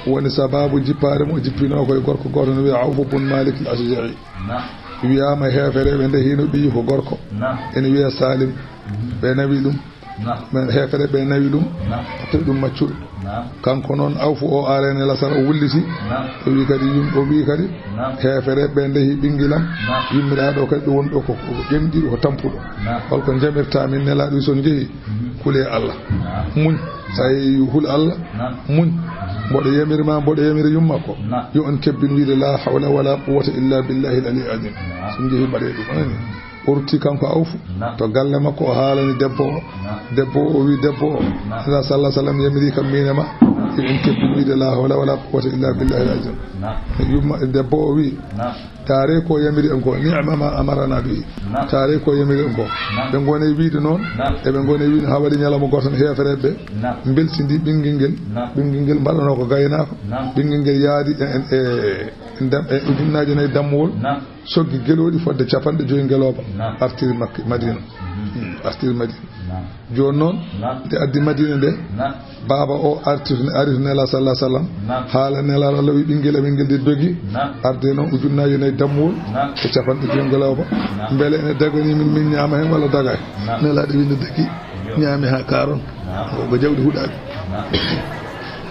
S1: woni sababu jippare mo jippino koy gorko goto no wi Awfu bun Malik al-Ashja'i wiyama hefere be hino bi ko gorko ene wiya Salim be nawi dum men hefere be nawi dum to dum maccudo kanko noon awfu o arene lasara o wulliti o wi kadi yimɓe o wi kadi hefere ɓe ndehi ɓingilam yummiraɗo kadi ɗo wonɗo ko ƴemɗiɗo ko tampuɗo holko jamirta min nelaɗo son jeehi kule Allah muñ sa hul Allah muñ mboɗo yamirma mboɗo yamira yummako yo on kebbin wiide la hawla wala quwwata illa billahi al-ali azim son jeehi mbaɗe ɗum anani urti kanko awfu to galle makko o haalani debbo o wi debbo o ala sallallahu sallam yamiri kam minema en kebbin wiide la hawla wala quwwata illa billahi al-azim yumma debbo o wi taare ko yamiri en ko ni'ma ma amarana bi taare ko yamiri en ko ɓe gone wiide noon eɓe gone wiide ha waɗi ñalawma goton hefereɓe beltidi ɓinguel ngel mbaɗano ko gaynako ɓinguel ngel yaadi e ujunnaji nayyi dammuwol soggi gueloɗi fodde 50 gueloba artiri makka madina artiri madina joni noon nde addi madina nde baba o ari to nela sallah sallam haala nelaro Allah wi ɓinguel amin de dogi arde noon ujunnaji nayyi dammuwol e 50 gueloba beele ene dagani min ñaama hen walla dagay nelaɗo winde dagi ñaami ha karon ko jawdi huɗaɓe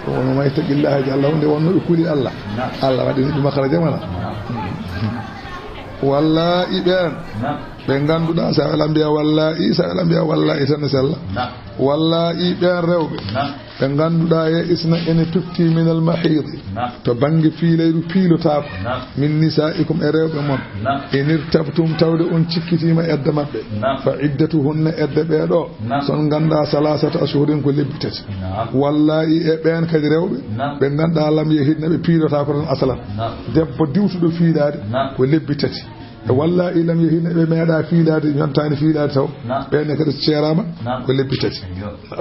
S1: wono may taqillahi Allah nde wonno ɓe kuuli Allah waɗini ɗum makaraja mana wallahi ɓen ɓe ganduɗa sa ala mbiya wallahi tan sella wallahi ɓen rewɓe ɓe ganduɗa e isna ene tufti min al mahidi to banggue fiilayru piilotako min nisaikum e rewɓe mon enir tabtum tawde on cikkitima edda mabɓe fa iddatuhunna edda ɓeɗo son ganda salasata ashurin ko lebbi tati wallahi e ɓen kadi rewɓe ɓe ganduɗa lam yehidna ɓe piilotako tan asalan debbo diwtuɗo fiilade ko lebbi tati e wallahi lam yehina ɓe meeɗa fiilade yontani fiilade taw ɓenne kadi ceerama ko lebbi tati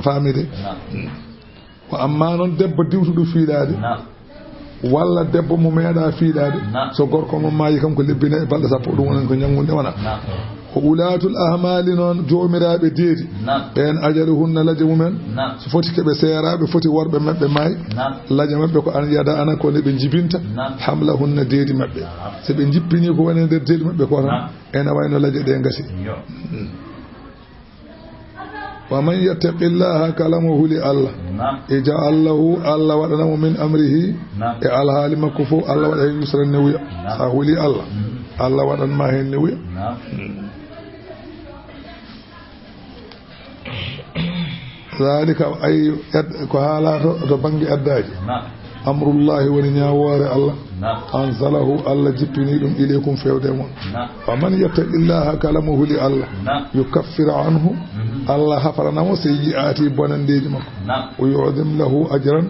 S1: famide ko amma noon debbo diwtuɗo fiilade walla debbo mo meeɗa fiilade so gorko mo maayi kam ko lebbi nayyi balɗe sappo ɗum wonen ko ñangunde wona ko ulatul ahmali noon jomiraɓe deedi ɓen ajaluhunna laje mumen so foti keɓe seeraɓe foti worɓe mabɓe maayi laje mabɓe ko an yada ana ko ne ɓe jibinta hamlahunna deedi mabɓe so ɓe jippini ko woni nder deedi mabɓe ko tan ene wayno laje ɗe gasi wa man yattaqillaha kala mo huli Allah ija'allahu Allah waɗanamo min amrihi e alhaali makko fof Allah waɗa hen yusran newuya sa huli Allah waɗanma hen newuya zalika ay ko haalato to banggue addaji amrullahi woni ñawore Allah anzalahu Allah jippini ɗum ilaykum fewde mon wa man yattaqillaha kala mo huli Allah yukaffir anhu Allah hafaranamo sayyi'ati bonandeji makko o yu'dhim lahu ajran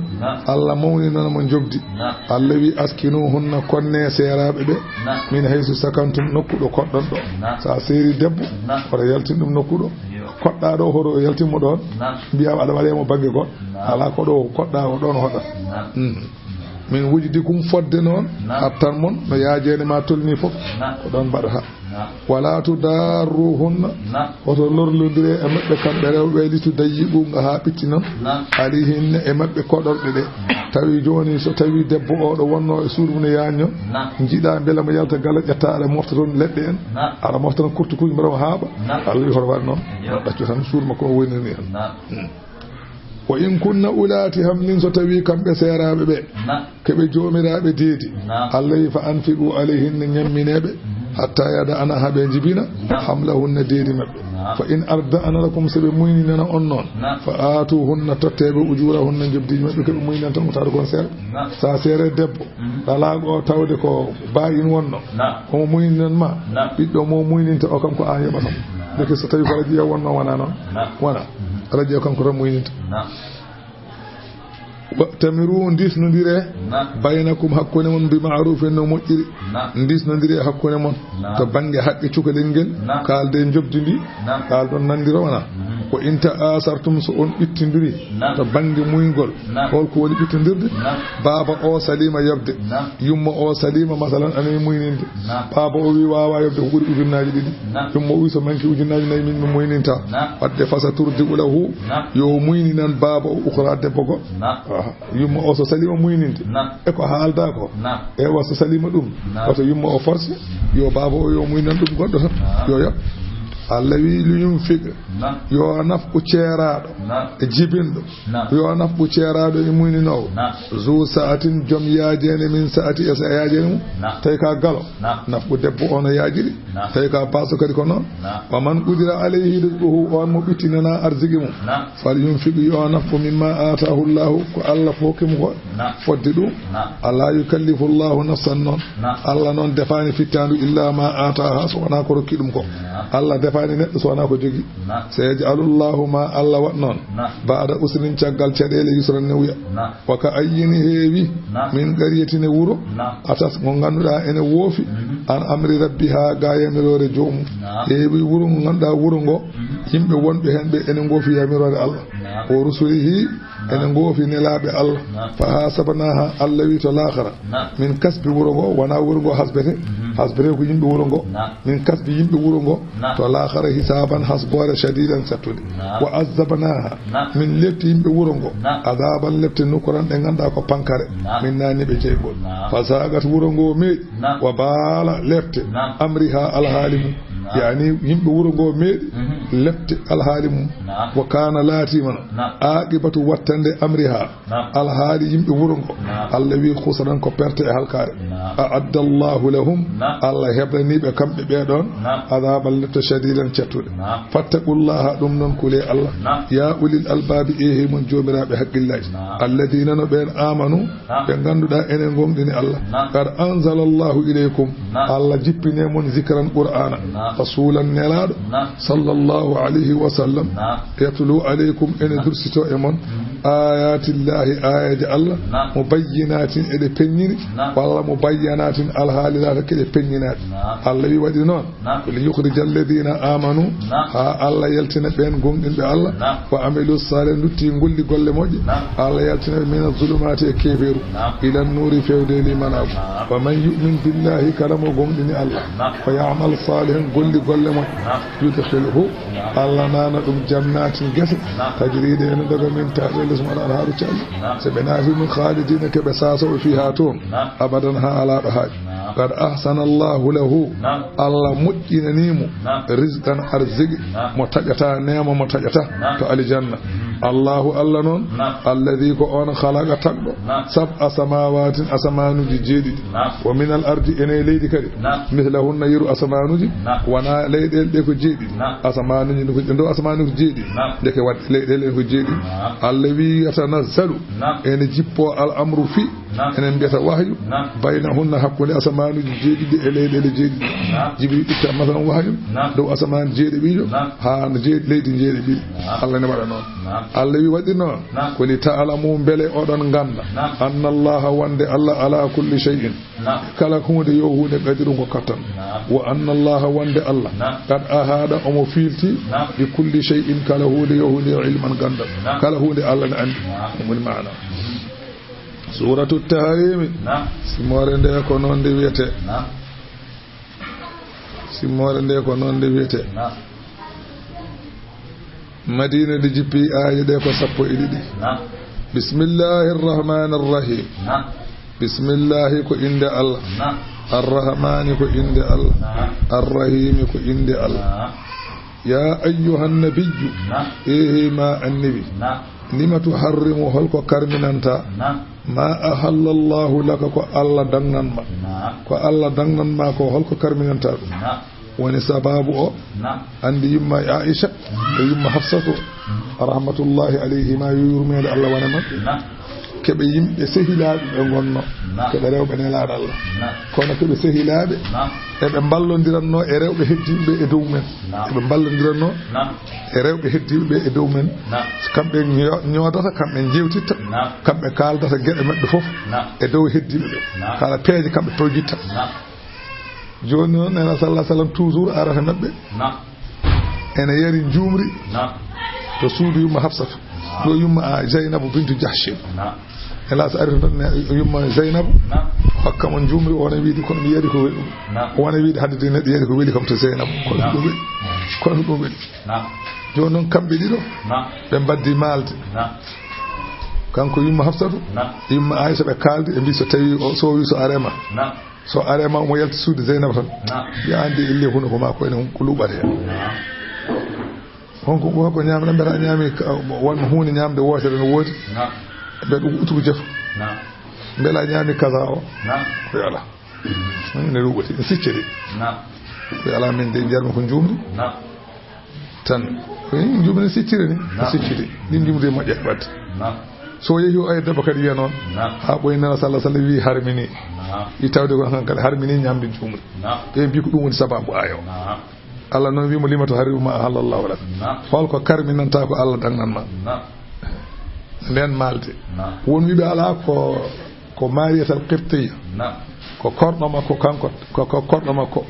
S1: Allah mawninana mo jogdi Allah wi askinuhunna konne seeraɓe ɓe min haysu sakantum nokkuɗo koɗɗon ɗo sa seeri debbo oto yaltin ɗum nokkuɗo koɗɗa ɗo hoto yaltinmo ɗon mbiyama aɗa waɗemo banggue goɗɗo ala ko ɗo koɗɗa o ɗon hoɗat min wujdi kum fodde noon hattan mon no yaajede ma tolni fof ko ɗon mbaɗata wala tudarruhunna oto lorlodire e maɓɓe kamɓe rewɓe litu dayyiɓunga ha ɓitti noon alihinne e maɓɓe koɗorɗe ɗe tawi joni so tawi debbo oɗo wonno e suudu mum ne yaño jiiɗa beela mo yalta gala ƴetta aɗa mofta toon leɗɗe en aɗa mofta toon kurtukuji mbaɗa mo haaɓa Allah wi hoto waɗ noon ɗaccu tan suudu makko o wonirni hen wa in kunna ulati hamlin so tawi kamɓe seeraɓe ɓe keɓe jomiraɓe deedi Allah wi fa anfiqu alayhinna ñammineɓe hatta yada ana haɓe jibina hamlahunna deedi mabɓe fa in arda ana lakum soɓe muyninana on noon fa atuhunna totteɓe ujurahunna jobdiji mabɓe keɓe muynan tan mutaɗo kon seeɗa sa seere debbo ɗalago tawde ko bayin wonno omo muyninan ma ɓiɗɗo mo muyninta o kam ko an yoɓatam deke so tawi ko radio wonno wona noon wona radio kanko tan muyninta tamiru disnodire baynakum hakkunde mon bi ma'rufin no moƴƴiri disnodire hakkunde mon to banggue haqqe cukalel ngel kalde jobdidi kaldon nandiro wana ko inta asartum so on ɓittidiri to banggue muygol holko woni ɓittodirde baba o salima yobde yumma o salima masalan anani muyninde baba o wi wawa yobde ko ɓuuri ujunnaji ɗiɗi yumma o wi so manki ujunnaji nayyi min mi muyninta wadde fasa turdi ulahu yo muyninan baba o ukra debbo goɗɗo yumma o so salima muyninde e ko haalda ko e wa so salima ɗum oto yumma o forcé yo baba o yo muynan ɗum goɗɗo tan yo yoɓ Allah wi lu yunfiq yo nafku ceeraɗo e jibinɗo yo nafku ceeraɗo e muyninowo zu sa'atin jom yaajene min sa'ati e sa yaajene mum tawi ka galo nafku debbo ono yaajiri tawi ka baso kadi ko noon wa man qudira alayhi rizquhu on mo ɓittinana arziki mum fal yunfiq yo nafku mimma atahu llahu ko Allah fokimo ko fodde ɗum ala yukallifu llahu nafsan noon Allah noon defani fittandu illa ma ataha so wona ko rokki ɗum ko Allah defani neɗɗo so wona ko jogi sayaj'alullahu ma Allah wat noon ba'da usrin caggal caɗele yusran ne wuya wa ka ayyini heewi min qaryatin wuro atas mo ganduɗa ene woofi an amri rabbiha ga yamirore joomum heewi wuro ngo ganduɗa wuro ngo yimɓe wonɓe hen ɓe ene goofi yamirore Allah o rusulihi ene goofi nelaɓe Allah fa hasabnaha Allah wi to lahara min kasbi wuro ngo wona wuro ngo hasbete ko yimɓe wuro ngo min kasbi yimɓe wuro ngo to lahara hisaban hasbore shadidan sattude wa azabnaha min lefti yimɓe wuro ngo adaban lefte nukuran ɗe ganduɗa ko pankare min naniɓe jeygol fa sagat wuro ngo meeɗi wa baala lefte amriha alhaali mum yani yimɓe wuro ngo meeɗi lefte alhaali mum wa kana laatimano aqibatu wattande amriha alhaali yimɓe wuro ngo Allah wi khusran ko perte e halkare a'adda Allahu lahum Allah heblaniɓe kamɓe ɓeɗon adaban lefte shadidan cattude fattaqullaha ɗum noon kule Allah ya ulil albabi ehe mon jomiraɓe haqqillaji alladina no ɓen amanu ɓe ganduɗa enen gonɗini Allah qad anzala Allahu ilaykum Allah jippine mon zikran qur'ana rasulan nelaɗo sallallahu alayhi wa sallam yatlu alaykum ene dursito e mon ayatillahi ayaji Allah mubayyinatin eɗe peññini walla mubayyanatin alhaalilata keɗe peññinade Allah wi waɗi noon li yukhrija alladina amanu ha Allah yaltina ɓen gonɗinɓe Allah wa amilu salih dutti golli golle moƴƴe Allah yaltina ɓe min zulumati e keferu ila nuri fewde limanagu wa man yu'min billahi kala mo gonɗini Allah fa ya'mal salihan golli golle moƴƴe yudkhilhu Allah nana ɗum jannatin gese tajriɗe ene daga min taɗe lesmo aɗa haɗu calli so ɓe naati min khalidina keɓe sasoɓe fiha toon abadan ha alaɗo haaji qad ahsana Allahu lahu Allah moƴƴinanimo rizqan arzigi mo taƴata nema mo taƴata to aljanna Allahu Allah noon alladi ko on khalaqa tagɗo sab'a samawatin asamanuji jeeɗiɗi wa min al ardi ene leydi kadi mislahunna yiru asamanuji wona leyɗele ɗe ko jeeɗiɗi asamanuji ɗe ndo asamanuji jeeɗiɗi deke wadde leyɗele ɗe ko jeeɗiɗi Allah wi yatanazzalu ene jippo al amru fi enen mbiyata wahyu baynahunna hakkude asamanuji jeeɗiɗi e leyɗele jeeɗiɗi jibril itta masalan wahyu dow asaman jeeɗiɗiɗo ha no leydi jeeɗiɗiɗi Allah ne waɗa noon Allah wi waɗi noon ko li ta'lamu beele oɗon ganda anna allaha wonde Allah ala kulli shay'in kala hunde yo hunde qadiru ko kattan wa anna allaha wonde Allah qad ahada omo filti bi kulli shay'in kala hunde yo hunde ilman ganda kala hunde Allah ne andi mun maana suratu tahrim simore nde ko non de wiyete simore nde ko non de wiyete Madina de jippi aaje ɗe ko 12 bismillahir rahmanir rahim bismillahi ko inde Allah arrahmani ko inde Allah arrahimi ko inde Allah ya ayyuhan nabiyyu ehe ma annabi lima tuharrimu holko karminanta ma ahallallahu laka ko Allah danganma ko Allah danganma ko holko karminanta ɗum woni sababu o andi yumma Aisha e yumma Hafsatu rahmatullahi alayhima yurmede Allah wana mabɓe keɓe yimɓe sehilaɓe ɓe gonno keɓe rewɓe nelaɗo Allah kono keɓe sehilaɓe eɓe ballodiranno e rewɓe heddiɓe e dow men eɓe ballodiranno e rewɓe heddiɓe e dow men kamɓe ñoodata kamɓe jewtitta kamɓe kaldata gueɗe mabɓe foof e dow heddiɓe ɓe kala peeje kamɓe tojitta joni noon nena sallah sallam toujours arata mabɓe ene yari jumri to suudu yumma Hafsatu ɗo yumma Zeynabu bintu Jahshin hélas ari tan yumma Zeynabu hokka mon jumri wona wiide kono mi yari ko weɗi ɗum wona wiide hadde de neɗɗo yari ko weeli kam to Zeynabu kono ɗum weɗi joni noon kamɓe ɗiɗo ɓe mbaddi maalde kanko yumma Hafsatu yumma Aisha ɓe kaldi e mbi so tawi so wi so arema so arema omo yalti suude Zeynaba tan ya andi illi huno ko ma ko ene ko luɓat hen honko ñamde mbeta ñaami won huunde ñamde wotere no woodi ɓe ɗum utuko jeto mbela ñaami kaza o koye ala ne ruɓoti ne sicciri koye ala min de jarmi ko jumri tan jumri ne sicciri ni ne sicciri ɗin jumri moƴƴe wadde so yehi o ay debbo kadi wiya noon ha ɓoyi nana sallah sallam wi harmini wi tawde ko han kadi harmini ñamde jumri ɓe mbi ko ɗum woni sababu ayo Allah noon wimo limato harimu ma halallahu lak holko karminanta ko Allah dagnan ma nden malde won wiɓe ala ko mariyatal qibtiya ko korɗo makko kanko ko korɗo makko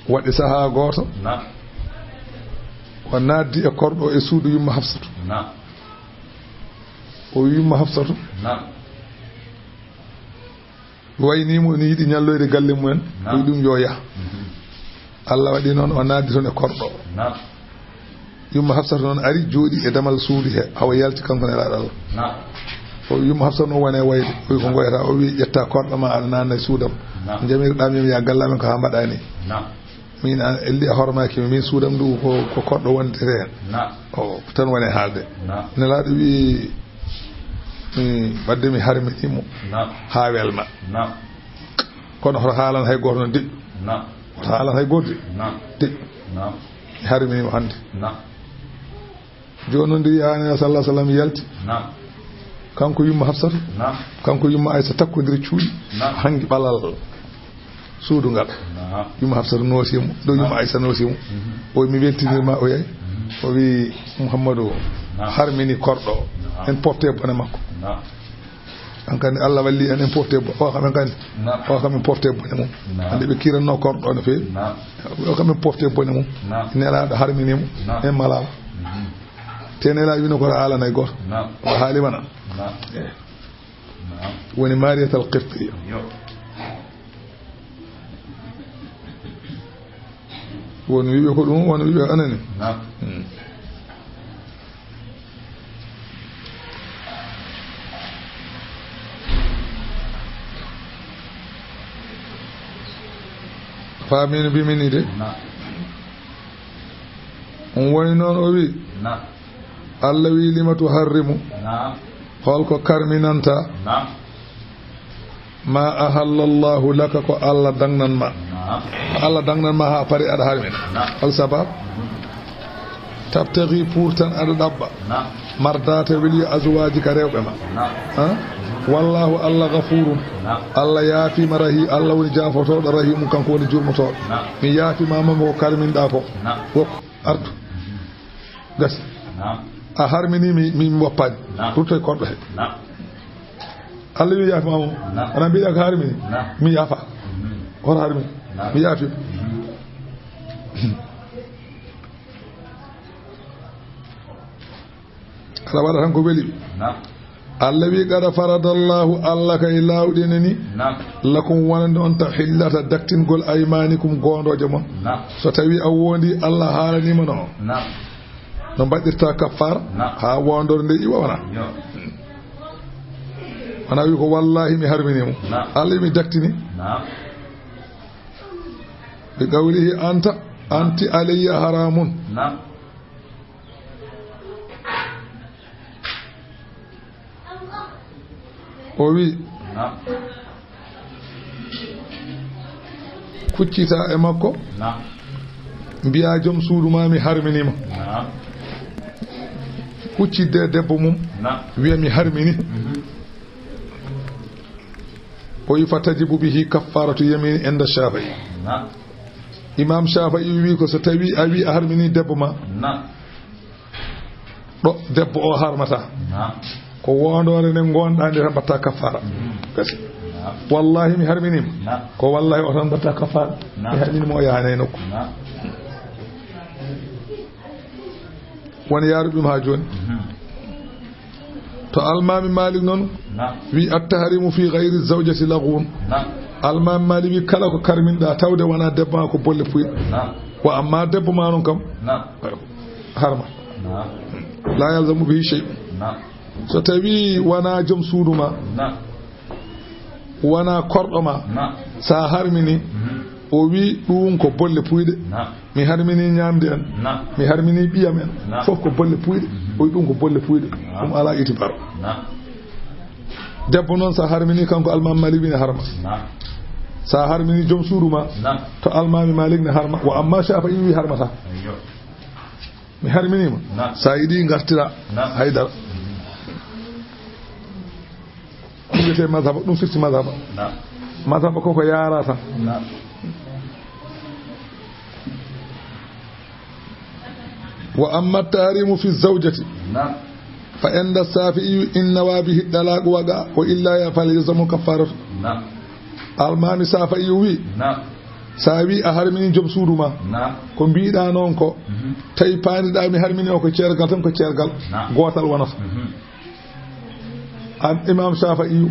S1: waɗi saha goto o naddi e korɗo e suudu yumma hafsatu o yumma hafsatu waynimo ni yiɗi ñalloyde galle mumen o ɗum yo yah Allah waɗi noon o naddi toon e korɗo yumma hafsatu noon ari jooɗi e damal suudu he hawa yalti kanko nelaɗo Allah o yumma hafsatu noon wone wayde oyi ko goyata o wi ƴetta korɗo ma aɗa nanna e suudam jamiroɗam yimi ya gallamen ko ha mbaɗani min an elli a hormakimi min suudam ndu ko korɗo wondete hen o tan wone haalde nelaɗo wi wadde mi harminimo ha welma kono hoto haalan hay goto noon deƴƴu hoto haalan hay goto deƴƴu mi harminimo hande joni noon ndi yani sallah sallam yalti kanko yumma hafsatu kanko yumma aysa takkodiri cuuɗi hangi ɓalal suudu ngal yumma hafsatu noosimo ɗo yumma aysa noosimo o mi weltinirma o yey o wi Mouhammadou harmini korɗo en porte bone makko an kandi Allah walli en porte o kam en kandi o kam en porte bone mum ande ɓe kiranno korɗo no feewi o kam en porte bone mum nelaɗo harminimo en malama te nelaɗo wino koto haalana e goto o haalimana woni mariyatal qibtiya won wiɓe ko ɗum won wiɓe anani faamino mbimini de on woni noon o wi Allah wi lima tuharrimu holko karminanta ma ahallallahu laka ko Allah dagnan ma Allah dagnan ma ha pari aɗa harmina hol sabab tabtaghi pour tan aɗa ɗabba mardata weli azwaji ka rewɓe ma wallahu Allah ghafurun Allah yaafima rahi Allah woni jafotoɗo rahimu kanko woni jurmotoɗo mi yaafimama mo karminɗa ko wokko artu gasi a harmini mi woppani ruttoye korɗo he Allah wi yaafimamo ana mbiɗa ko harmini mi yaafa hoto harmini mi yaafima aɗa waɗa tan ko weeli Allah wi qad faradallahu Allah kay lawɗinani lakum wonande on tahillata daktingol aymanikum gondoje mon so tawi a wondi Allah haalanima no mbaɗirta kaffara ha wondore nde iwa wona wi ko wallahi mi harminimo Allah mi daktini bi qawlihi anti alayya haramun o wi kuccita e makko mbiya joom suudu ma mi harminima kuccidde debbo mum wiya mi harmini o wi fatajibu bihi kaffaratu yamini inda Shafi'i imam Shafi'i wi ko so tawi a wi a harmini debbo ma ɗo debbo o harmata ko wondore nde gonɗa nde tan mbatta kaffara gasi wallahi mi harminima ko wallahi o tan mbatta kaffara mi harminima o yahane e nokku woni yaruɓima ha joni to almami Malik noon wi attahrimu fi gayri zawjati laghun almami Malik wi kala ko karminɗa tawde wona debbo ma ko bolle puyɗe wa amma debbo ma noon kam harma la yalzamu bihi shay so tawi wona joom suudu ma wona korɗo ma sa harmini o wi ɗum ko bolle puyɗe mi harmini ñamde en mi harmini ɓiyam en fof ko bolle puyɗe o wi ɗum ko bolle puyɗe ɗum ala itibar debbo noon sa harmini kanko almami malik ne harma sa harmini joom suudu ma to almami malik ne harma wa amma shafa wi harmata mi harminima sa yiɗi gartira haydara ɗum wiyete mazhaba ɗum firti mazhaba mazhaba koko yaara tan wa amma tahrimu fi zawjati fa inda safi'i inna wa bihi dalaq waga wa illa ya fal yazamu kafaratu almami safi'i wi sa wi a harmini joom suudu ma ko mbiɗa noon ko tawi paaniɗa mi harmini o ko ceergal tan ko ceergal gootal wonata an imam Shafi'i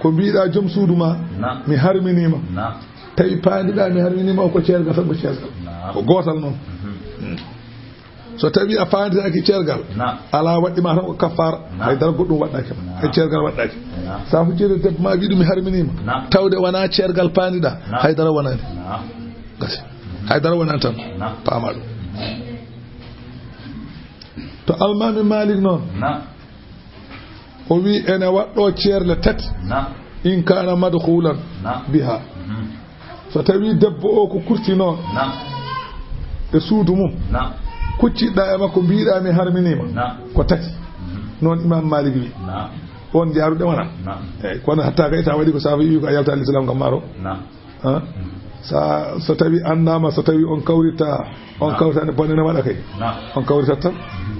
S1: ko mbiɗa joom suudu ma mi harminima tawi paaniɗa mi harminima o ko ceergal tan ko ceergal ko gootal noon so tawi a paanditaki ceergal ala waɗɗima tan ko kaffara haydara goɗɗum waɗɗaki e ceergal waɗɗaki sa huccide debbo ma wiɗum mi harminima tawde wona ceergal paaniɗa haydara wonani gasi haydara wonani tan paama ɗum to almami Malik noon o wi ene waɗɗo ceerle tati in kana madkhulan biha so tawi debbo o ko kurti noon e suudu mum kucciɗɗa e makko mbiɗa mi harminima ko tati noon imam Malik wi on jaaruɗe wona eyyi kono hatta kay ta waɗi ko safa wi ko a yalta l'islam kam maro sa so tawi andama so tawi on kawrita on kawritane bonde ne waɗa kay on kawritat tan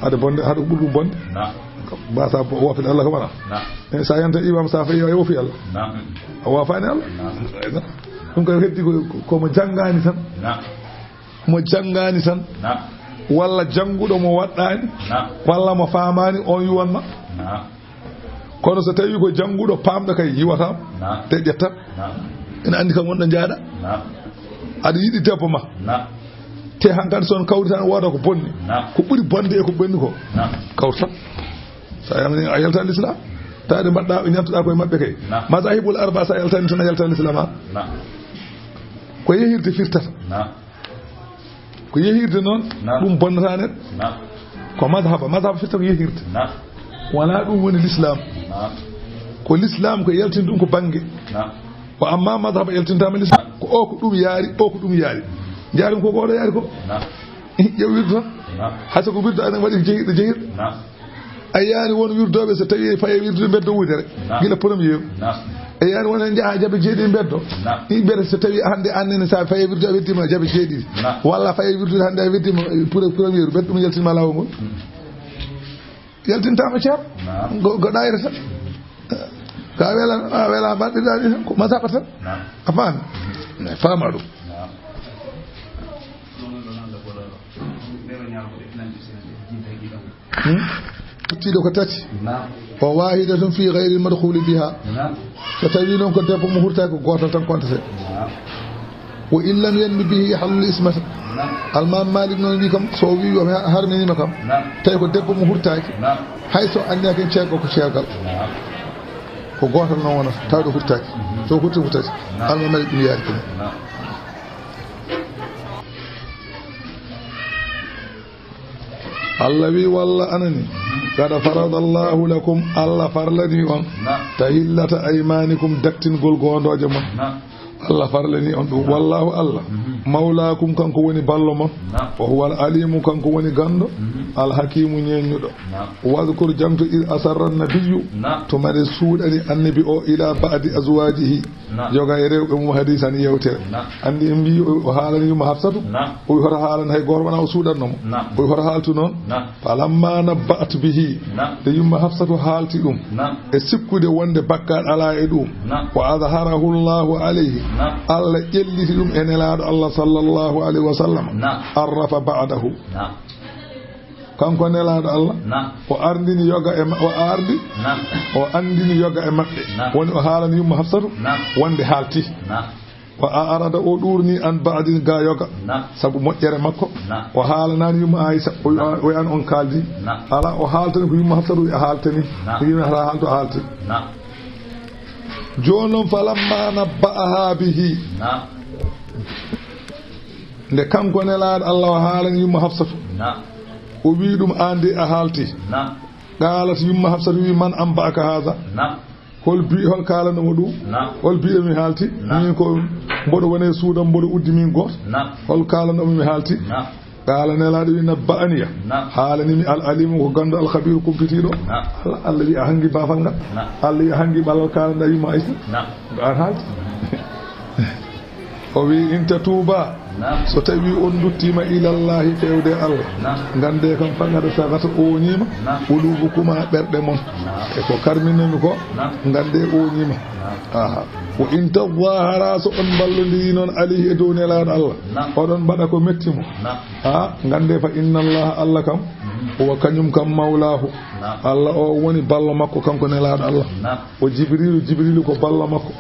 S1: haɗa bonde haɗa ɓurɗum bonde mbasa wofde Allah ko wona e sa yanta imam safa yo wofi Allah a wofani Allah ɗum koy heddi komo janggani tan mo janggani tan walla jannguɗo mo waɗɗani walla mo famani on yiwanma kono so tawi ko jannguɗo pamɗo kay yiwatama te ƴetta ina andi kam wonɗo jaaɗa aɗa yiɗi debbo ma te hankkadi son kawri tan wooda ko bonni ko ɓuuri bonde e ko ɓenni ko kawrtan sa a yaltan l'islam tawde mbaɗɗa ɓe ñamtoɗa koye mabɓe kay mazahibul arba sa yaltani tan a yaltan l'islam ha ko yehirde firtata ko yehirde noon ɗum bonnata nen ko mazhaba firta ko yehirde wona ɗum woni l'islam ko l'islam ko yaltin ɗum ko banggue o amma mazhaba yaltintama l'islam ko o ko ɗum yaari o ko ɗum yaari jaarim ko oɗo yaari ko ƴew wirdu tan hayso ko wirdu aɗa waɗi jehirɗo jehirɗo a yaani won wirdoɓe so tawi faye wirdude beddo wudere gila premier e yaani won en jaaha jabe jeeɗiɗi beddo ɗi mbiyata so tawi hannde annene sa faye wirdu a weddima jabe jeeɗiɗi walla faye wirdude hannde a weddima premier beddo ɗum yaltinma lawol ngol yaltintama ceer go ɗayre tan ka a wela mbaɗɗiɗani tan ko masaba tan a faami faama ɗum futtiɗo ko tati o wahidatun fi gayri madkhuli biha so tawi noon ko debbo mo hurtaki ko gotal tan kontate wo in lam yanmi bihi halul ismata almam Malik noon wi kam so wi o harminima kam tawi ko debbo mo hurtaki hayso andiyaki en ceergo ko ceergal ko gotal noon wonata tawɗo hurtaki so hurti ko tati almam Malik ɗum yaari kene Allah wi walla anani kada faradallahu lakum Allah farlani on tahillata aymanikum daktingol gondoje mon Allah farlani on ɗum wallahu Allah mawlakum kanko woni ballo mon wa huwa al alimu kanko woni gando al hakimu ñeñuɗo wadkur jamto id asarra nabiyyu to mare suuɗani annabi o ila ba'di azwajihi joga e rewɓe mum hadisan yewtere andi en mbi o haalani yuma hafsatu o wi hoto haalani hay goto wona o suuɗannomo o wi hoto haaltu noon falamma nabba'at bihi de yumma hafsatu haalti ɗum e sikkude wonde bakkat ala e ɗum wa adharahu llahu alayhi Allah ƴelliti ɗum e nelaɗo Allah sallallahu alayhi wa sallam arrafa ba'dahu kanko nelaɗo Allah o ardini yoga e o ardi o andini yoga e maɓɓe woni o haalani yumma hafsatu wonde haalti wa arada o ɗurni an ba'din ga yoga sabu moƴƴere makko o haalanani yumma Aisha o an on kaldi ala o haaltani ko yumma hafsatu a haaltani yimmi hata haalto a haalti joni noon falamma nabba'aha bihi nde kanko nelaaɗo Allah o haalan yumma Hafsatu o wi ɗum andi a haalti qaalat yumma Hafsatu wi man amba'aka haza hol kaalanomo ɗum hol biɗo mi haalti min ko mboɗo wone suudam mboɗo uddi min gooto hol kaalanomo mi haalti qaala nelaaɗo wi nabba'aniya haalanimi al alimu ko gandu al khabiru kumpitiɗo Allah wi a hangi bafal ngal Allah wi a hangi ɓalal kaalanda yumma Aïssa an haalti o wi in tatuuba so tawi on duttima ilallahi fewde Allah gande kam fangata sagata oñima ulubukuma ɓerɗe mon e ko karminemi ko gande oñima aha wo in tadahara so on ballodiri noon alayhi e dow nelaɗo Allah oɗon mbaɗa ko mettimo gande fa inna allaha Allah kam owa kañum kam mawlahu Allah o woni ballo makko kanko nelaɗo Allah o jibrilu ko ballo makko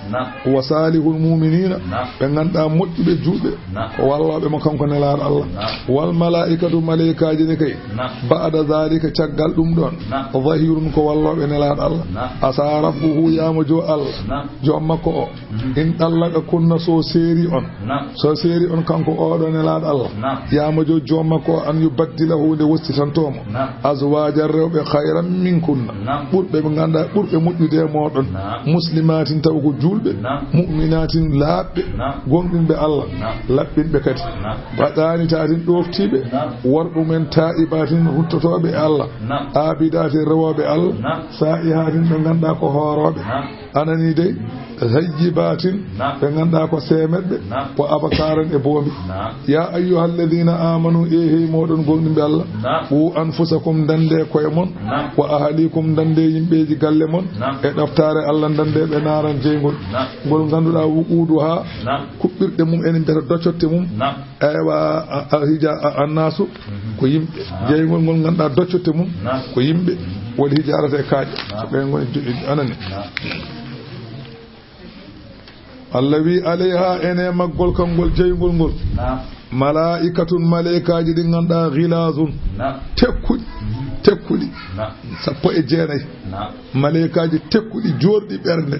S1: wa salihul mu'minina ɓe ganduɗa moƴƴuɓe juuɓe ko walloɓe mo kanko nelaɗo Allah wal malaikatu malaikaji ne kay ba'da zalika caggal ɗum ɗon zahirun ko walloɓe nelaɗo Allah asa rabbuhu yamo jo Allah jo makko o in ɗallaka kunna so seeri on kanko oɗo nelaɗo Allah yamo jo makko o an yubaddilahu nde wostitantomo azwajan rewɓe khayran min kunna ɓurɓe ɓe ganduɗa ɓurɓe moƴƴude moɗon muslimatin taw ko julɓe mu'minatin laaɓɓe gonɗinɓe Allah laɓɓinɓe kadi waɗanitatin ɗoftiɓe worɓumen ta'ibatin huttotoɓe e Allah abidatin rewoɓe Allah sa'ihatin ɓe ganduɗa ko hooroɓe anani dey zayyibatin ɓe ganduɗa ko semeɗɓe ko abakaran e boomi ya ayyuhalladhina amanu ehi moɗon gonɗinɓe Allah ɓu anfusakum dande koye mon wa ahalikum dande yimɓeji galle mon e ɗaftare Allah dande ɓe naran jeygol ngol ganduɗa wuqudu ha kuɓɓirɗe mum enen mbiyata doccotte mum ewa hija annasu ko yimɓe jeygol ngol ganduɗa doccotte mum ko yimɓe waɗi hijarata e kaaƴe so ɓe goni anani Allah wi alayha ene maggol kangol jeygol ngol malaikatun malaikaji ɗi ganduɗa ghilazun tekkuɗi 19 malaikaji tekkuɗi jorɗi ɓernde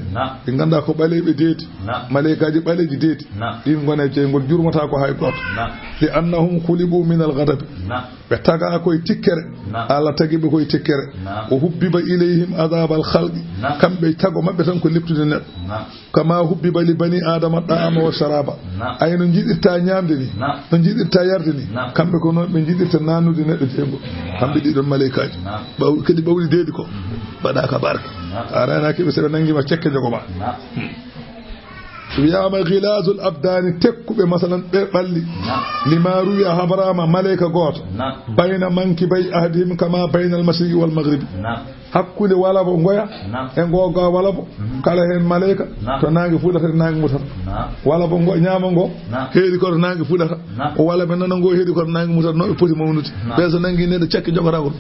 S1: ɗi ganduɗa ko ɓaleɓe deeti malaikaji ɓaleji deeti ɗin gone jeygol jurmata ko hay goto li annahum khulibu min al ghadab ɓe taga koye tikkere Allah tagiɓe koye tikkere o hubbiba ilayhim adab al khalqi kamɓe tago mabɓe tan ko liptude neɗɗo kama hubbiba li bani adama da'ama wa sharaba ay no jiɗirta ñamde ni no jiɗirta yarde ni kamɓe ko noon ɓe jiɗirta nanude neɗɗo jeygol kamɓe ɗiɗon malaikaji kadi ɓawli deedi ko mbaɗa ka barke a ranakiɓe soɓe nanguima cekke jogoma wiyama ghilazul abdani tekkuɓe masalan ɓe ɓalli lima ruya habrama malaika goto bayna manki bay ahdihim kama bayna al mashriqi wal maghribi hakkude walabo ngoya e ngoga walabo kala hen malaika to nangue fuɗata nangue mutata walabo ngo ñama ngo heedi koto nangue fuɗata o walaɓe nana ngo heedi koto nangue mutata no ɓe poti mawnude ɓe so nangui neɗɗo cekke jogata ko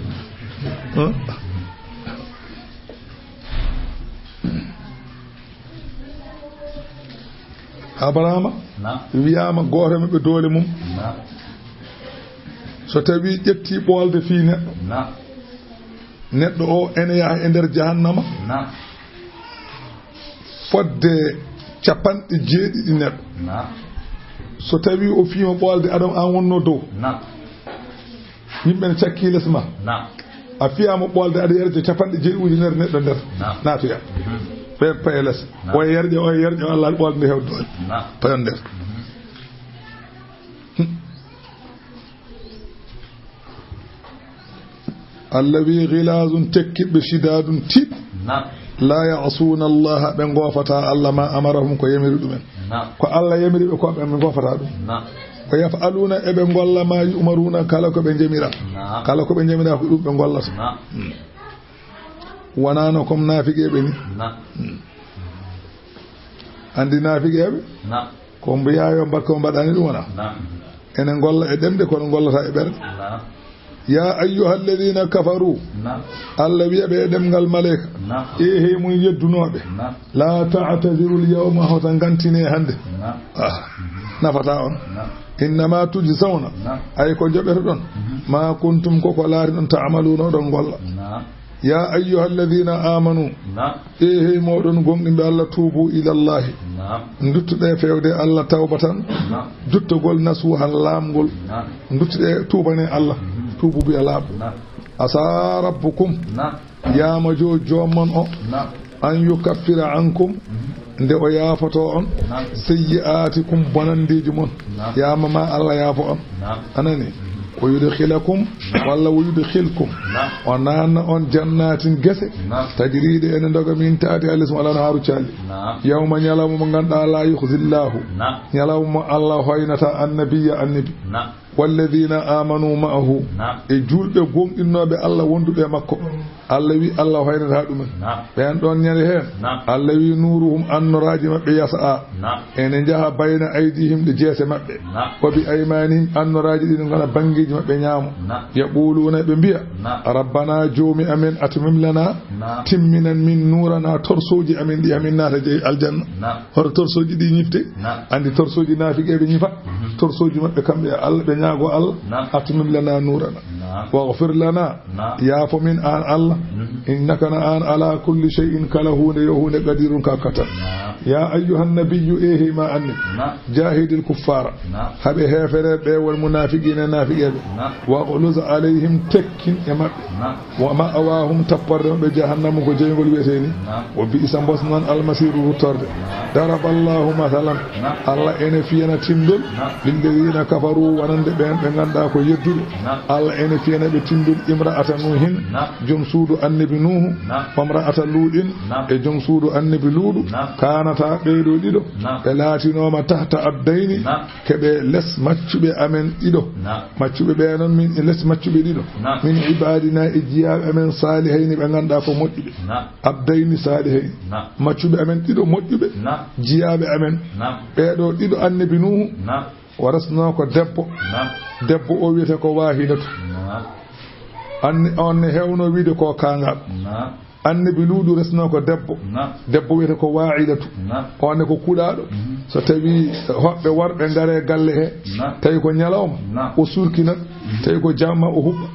S1: Abrahama wiyama goto maɓɓe doole mum so tawi ƴetti ɓolde fi neɗɗo o ene yaha e nder jahannama fodde 70 neɗɗo so tawi o fiima ɓolde aɗam an wonno dow yimɓe ne cakki less ma a fiyama ɓolde aɗa yerje 70 ujunere neɗɗo nder natoya ɓe paye less o yerƴe Allah ɓolde nde hew doole payon nder Allah wi ghilazun tekkiɓe shidadun tiɗ la ya'suna Allah ɓe gofata Allah ma amarahum ko yamiri ɗumen ko Allah yamiri ɓe ko ɓe gofata ɗum ko yaf'aluna eɓe golla ma yu'maruna kala ko ɓe jamira ko ɗum ɓe gollata wonano comme naafiqeɓe ni andi naafiqeɓe ko mbiya yo mbat ko mbaɗani ɗum wona ene golla e ɗemde kono gollata e ɓerde ya ayyuhalladhina kafaru Allah wiya ɓe e ɗemgal malaika ehe mum yeddunoɓe la ta'tadiru al-yawma hota gantine hande nafata on innama tujzawna ay ko joɓete ɗon ma kuntum koko laari ɗon ta'maluna ɗon golla ya ayyuhalladhina amanu ehe moɗon gonɗinɓe Allah tuubu ilallahi duttuɗe fewde Allah tawbatan duttogol nasuhan laamgol duttuɗe tuubane Allah tuubu bi alaaɓe asa rabbukum yama jomon o an yukaffira ankum nde o yaafoto on sayyi'atikum bonandiji mon yama ma Allah yaafo on anani o yudkhilakum walla o yudkhilkum o nanna on jannatin gese tajriide ene ndoga min taati alis wala no haru calli yawma nyalamu mo ganda la yukhzillahu nyalamu mo Allah hoynata annabiyya annabi walladhina amanu ma'ahu e julbe gonɗinnoɓe Allah wonduɓe makko Allah wi Allah hoynata ɗumen ɓen ɗon ñande hen Allah wi nuruhum annoraji maɓɓe yasa ene jaaha bayna aydihim ɗe jeese maɓɓe wa bi aymanihim annoraji ɗi gona bangiji maɓɓe ñaamo yaquluna ɓe mbiya rabbana joomi amen atmim lana timminan min nurana torsoji amen ɗi amin naata jeyi aljanna hoto torsoji ɗi ñifte andi torsoji naafiqeɓe ñifa torsoji maɓɓe kamɓe Allah ɓe ñaago Allah atmim lana nurana waghfir lana yaafo min an Allah innaka na an ala kulli shay'in kala hunde yo hunde qadirun kakata ya ayyuhan nabiyyu ehi ma anni jahidil kuffara habe hefere be wal munafiqina nafiqebe wa uluz alayhim tekkin e mabbe wa ma'awahum tapparde be jahannam ko jeygol weteni wa bi isam bosnan al masiru torde daraballahu mathalan Allah ene fiyana tindol lilladheena kafaru wanande be ganda ko yeddude Allah ene fiyana be tindol imra'atan nuhin jom suudu annabi nuhu famra'ata luudin e jom suudu annabi luudu kanata ɓeyɗo ɗiɗo ɓe laatinoma tahta abdayni keɓe les maccuɓe amen ɗiɗo maccuɓe ɓe noon min les maccuɓe ɗiɗo min ibadina e jiyaɓe amen salihayni ɓe ganduɗa ko moƴƴuɓe abdayni salihayni maccuɓe amen ɗiɗo moƴƴuɓe jiyaɓe amen ɓeɗo ɗiɗo annabi nuhu warasno ko debbo o wiyete ko wahidatu on ne hewno wiide ko kangal annabi luudu resno ko debbo wiyete ko wa'idatu on ne ko kuɗaɗo so tawi hoɓɓe worɓe ngare galle he tawi ko ñalawma o surkinat tawi ko jamma o huɓɓa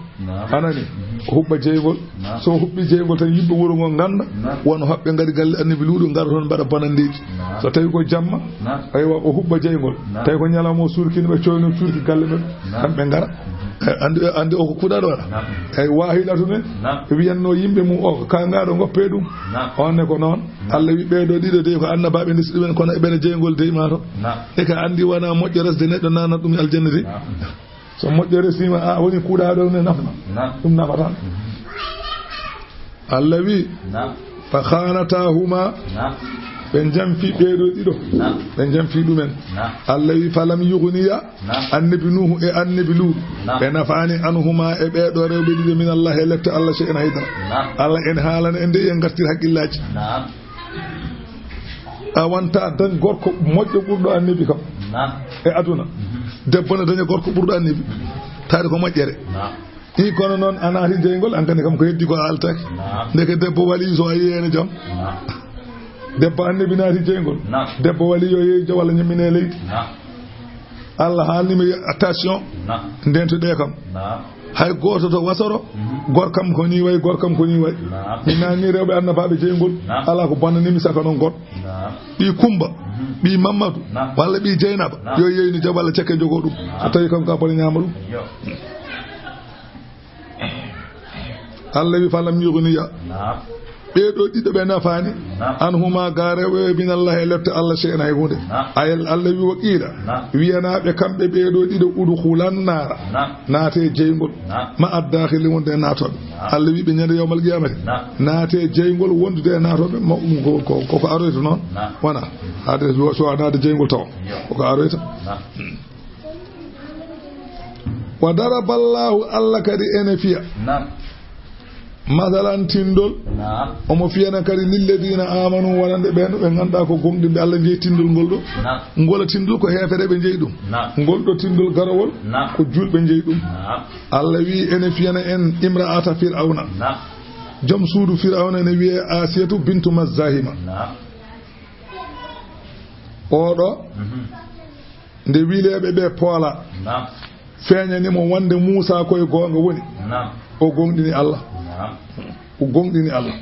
S1: anani o huɓɓa jeygol so huɓɓi jeygol tan yimɓe wuuro ngo ganda won hoɓɓe ngari galle annabi luudu ngara toon mbaɗa bonandeji so tawi ko jamma aywa o huɓɓa jeygol tawi ko ñalawma o surkini ɓe coyno surki galle men kamɓe ngara andi o ko kuɗaɗo waɗa ay wahidatu ne wiyanno yimɓe mum o ko kangaɗo goppe ɗum onne ko noon Allah wi ɓeɗo ɗiɗo de ko annabaɓe ndesi ɗumen kono eɓene jeygol deyma to e ka andi wona moƴƴo resde neɗɗo nanat ɗum aljanna de so moƴƴo resima a woni kuɗaɗo ne nafna ɗum nafatan Allah wi fa khanatahuma ɓe jamfi ɓeɗo ɗiɗo ɓe jamfi ɗumen Allah wi falam yughniya annabi nuhu e annabi luuɗ ɓe nafani anhuma e ɓeɗo rewɓe ɗiɗo min Allah e lette Allah shay'an haydara Allah en haalana en de en gartir haqqillaji a wonta dañ gorko moƴƴo ɓurɗo annabi kam e aduna debbo ne daña gorko ɓurɗo annabi taade ko moƴƴere i kono noon a naati jeygol an kandi kam ko heddi ko altaki ndeke debbo wali so a yiyene jaam debbo annabi naati jeygol debbo wali yo yeeyi jo walla ñammine leydi Allah haalnima attention ndentoɗe kam hay goto to wasoro gorkam ko ni way gorkam ko ni way mi nani rewɓe annabaɓe jeygol ala ko bonnanimi saka noon goɗɗo ɓi Kumba ɓi Mamadou walla ɓi Dieynaba yo yeyni jo walla cekke jogo ɗum so tawi kam ka bone ñama ɗum Allah wi falam yughniya ɓeɗo ɗiɗo ɓe nafani an huma gareɓe min Allah e lefte Allah shay'an hay hunde ayel Allah wi wa qila wiyanaɓe kamɓe ɓeɗo ɗiɗo udkhulan nara naate jeygol ma addakhili wonde natoɓe Allah wi ɓe ñande yawmal qiyamati naate jeygol wondude e natoɓe koko aroyta noon wona ade so nade jeygol taw koko aroyta wa daraballahu Allah kadi ene fiya masalan tindol omo fiyana kadi lilladina amanu wonande ɓen ɓe ganduɗa ko gonɗinɓe Allah jeeyi tindol ngol ɗo ngola tindol ko hefere ɓe jeeyi ɗum ngol ɗo tindol garawol ko julɓe jeeyi ɗum Allah wi ene fiyana en imra'ata fir'auna joom suudu fir'auna ne wiye Asiyatu bintu Mazahima oɗo nde wileɓe ɓe poola feeñanimo wonde Moussa koye gonga woni o gonɗini Allah ko gonɗini Allah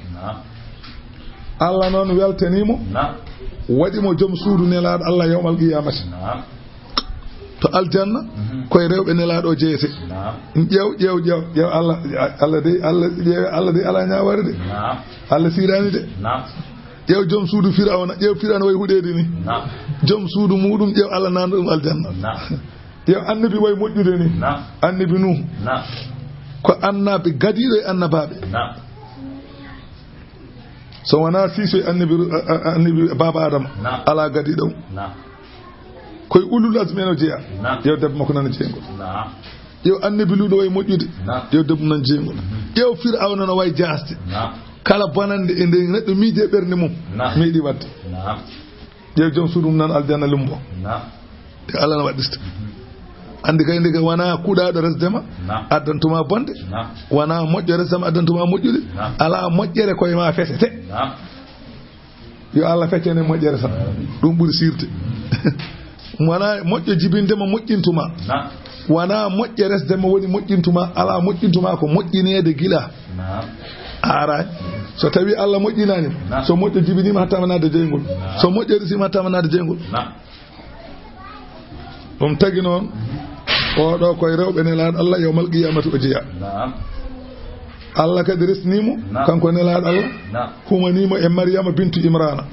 S1: Allah noon weltanimo waɗimo joom suudu nelaɗo Allah yawmal qiyamati to aljanna koye rewɓe nelaɗo jeeyete ƴeew Allah de ala ñawari de Allah sirani de ƴeew joom suudu Firawna ƴeew Firawna way huɗede ni joom suudu muɗum ƴeew Allah nanda ɗum aljanna ƴeew annabi way moƴƴude ni annabi Nuh ko annaɓe gadiɗo e annabaɓe so wona siiso e annabi baba adama ala gadiɗo koye ulul asmi eno jeeya ƴeew debbo makko nana jeygol ƴeew annabi luuɗo way moƴƴude ƴeew debbo nana jeygol ƴeew Firawna no way jasde kala bonande e nde neɗɗo miije ɓernde mum meeɗi wadde ƴeew joom suudu mum nan aljanna lumbo te Allah no waɗista andi kay ndeke wona kuuɗaɗo resdema addantuma bonde wona moƴƴo resdema addantuma moƴƴude ala moƴƴere koye ma fetete yo Allah feccene moƴƴere tan ɗum ɓuuri sirde wona moƴƴo jibindema moƴƴintuma wona moƴƴe resdema woni moƴƴintuma ala moƴƴintuma ko moƴƴinede gila arani so tawi Allah moƴƴinani so moƴƴo jibinima hattama nade jeygol so moƴƴo resima hattama nade jeygol ɗum tagi noon oɗo koye rewɓe nelaɗo Allah yawmal qiyamati o jeeya Allah kadi resnimo kanko nelaɗo Allah humanimo e Maryama bintu Imrana